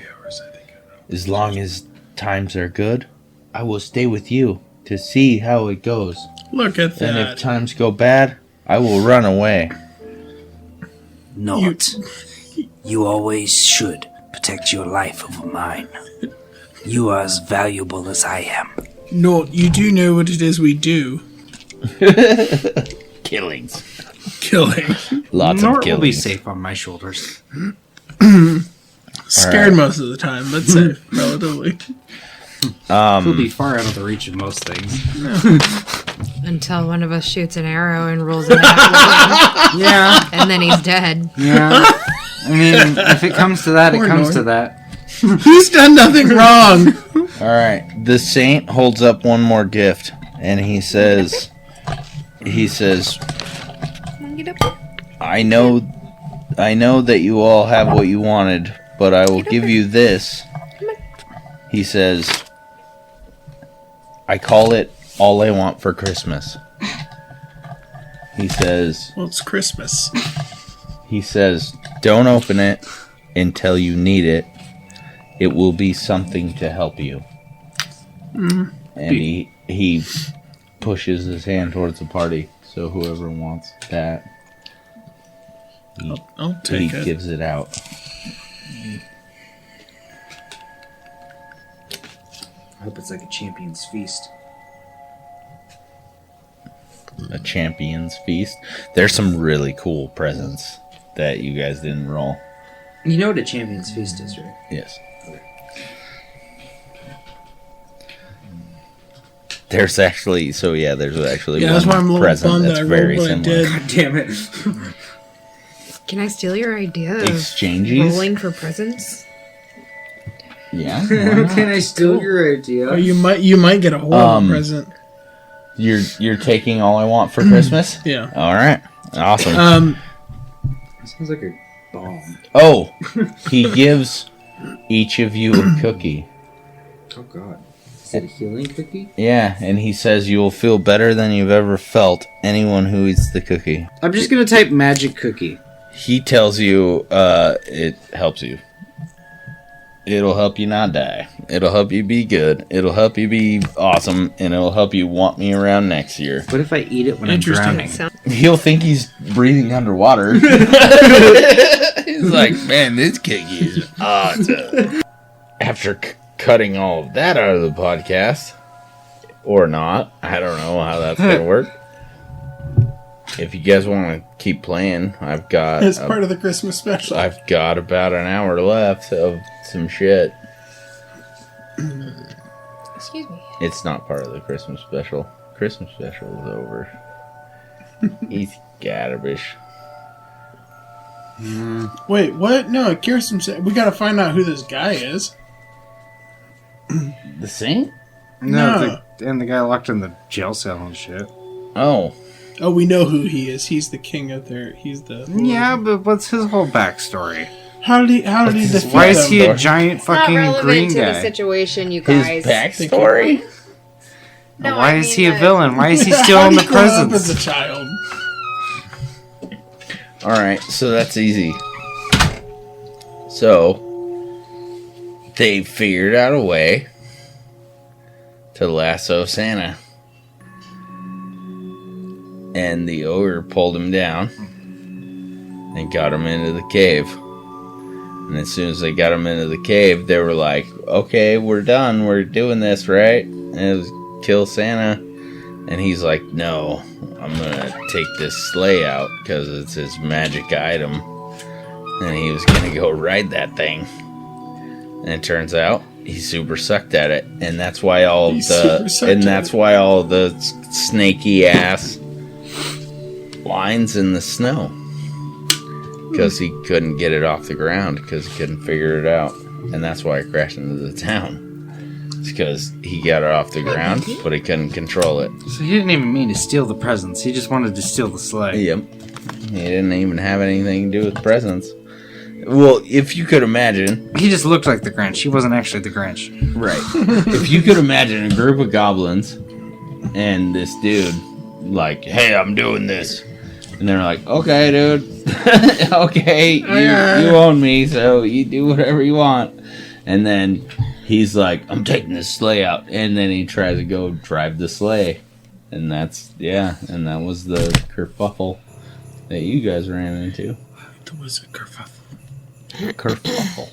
as long as times are good, I will stay with you to see how it goes. Look at that. And if times go bad, I will run away. Not. You always should protect your life over mine. You are as valuable as I am. No, you do know what it is we do. Killings. Killing. Lots Nort of killings. will be safe on my shoulders. Scared most of the time, but safe, relatively. He'll be far out of the reach of most things. Until one of us shoots an arrow and rolls it out. Yeah. And then he's dead. Yeah. I mean, if it comes to that, Poor it comes Nort. to that. He's done nothing wrong. All right. The saint holds up one more gift, and he says, I know that you all have what you wanted, but I will give you this. He says, I call it all I want for Christmas. He says, Well, it's Christmas. he says, don't open it until you need it. It will be something to help you. And he pushes his hand towards the party. So whoever wants that, I'll take he it. gives it out. I hope it's like a champion's feast. A champion's feast. There's some really cool presents that you guys didn't roll. You know what a champion's feast is, right? Yes. There's actually that's why one I'm a little present bummed that's that I very rolled what I similar. did. God damn it. Can I steal your idea of Exchanges? rolling for presents? Yeah. Can I steal your idea? Or you might get a horrible present. You're taking all I want for Christmas? Yeah. All right. Awesome. That sounds like a bomb. Oh, he gives each of you a cookie. Oh god. Is it a healing cookie? Yeah, and he says you will feel better than you've ever felt. Anyone who eats the cookie. I'm just gonna type magic cookie. He tells you it helps you. It'll help you not die. It'll help you be good. It'll help you be awesome, and it'll help you want me around next year. What if I eat it when I'm drowning? He'll think he's breathing underwater. He's like, man, this cookie is awesome. After cutting all of that out of the podcast, or not, I don't know how that's going to work. If you guys want to keep playing, I've got... It's part of the Christmas special. I've got about an hour left of some shit. Excuse me. It's not part of the Christmas special. Christmas special is over. He's garbage. Wait, what? No, Kirsten said we gotta find out who this guy is. The saint? No. And the guy locked in the jail cell and shit. Oh. Oh, we know who he is. He's the king of their. He's the. Yeah, but what's his whole backstory? How did he defeat Why is he them? a giant fucking Not relevant green to the guy? situation, you His guys. backstory? No, Why I is mean he a the- villain? Why is he How stealing did the he grow up presents? as a child? Alright, so that's easy. So, they figured out a way to lasso Santa. And the ogre pulled him down and got him into the cave. And as soon as they got him into the cave, they were like, okay, we're done. We're doing this, right? And it was kill Santa. And he's like, no, I'm going to take this sleigh out because it's his magic item. And he was going to go ride that thing. And it turns out he super sucked at it. And that's why all the snaky ass lines in the snow. Because he couldn't get it off the ground because he couldn't figure it out. And that's why it crashed into the town. It's because he got it off the ground, but he couldn't control it. So he didn't even mean to steal the presents. He just wanted to steal the sleigh. Yep. He didn't even have anything to do with presents. Well, if you could imagine... He just looked like the Grinch. He wasn't actually the Grinch. Right. If you could imagine a group of goblins and this dude, like, hey, I'm doing this. And they're like, okay, dude. Okay, you own me, so you do whatever you want. And then he's like, I'm taking this sleigh out. And then he tries to go drive the sleigh. And that's, and that was the kerfuffle that you guys ran into. It was a kerfuffle. Kerfuffle.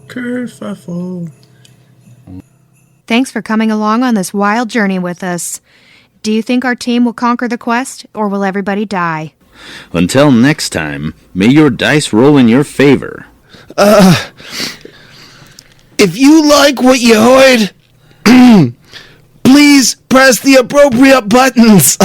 Kerfuffle. Thanks for coming along on this wild journey with us. Do you think our team will conquer the quest, or will everybody die? Until next time, may your dice roll in your favor. If you like what you heard, please press the appropriate buttons.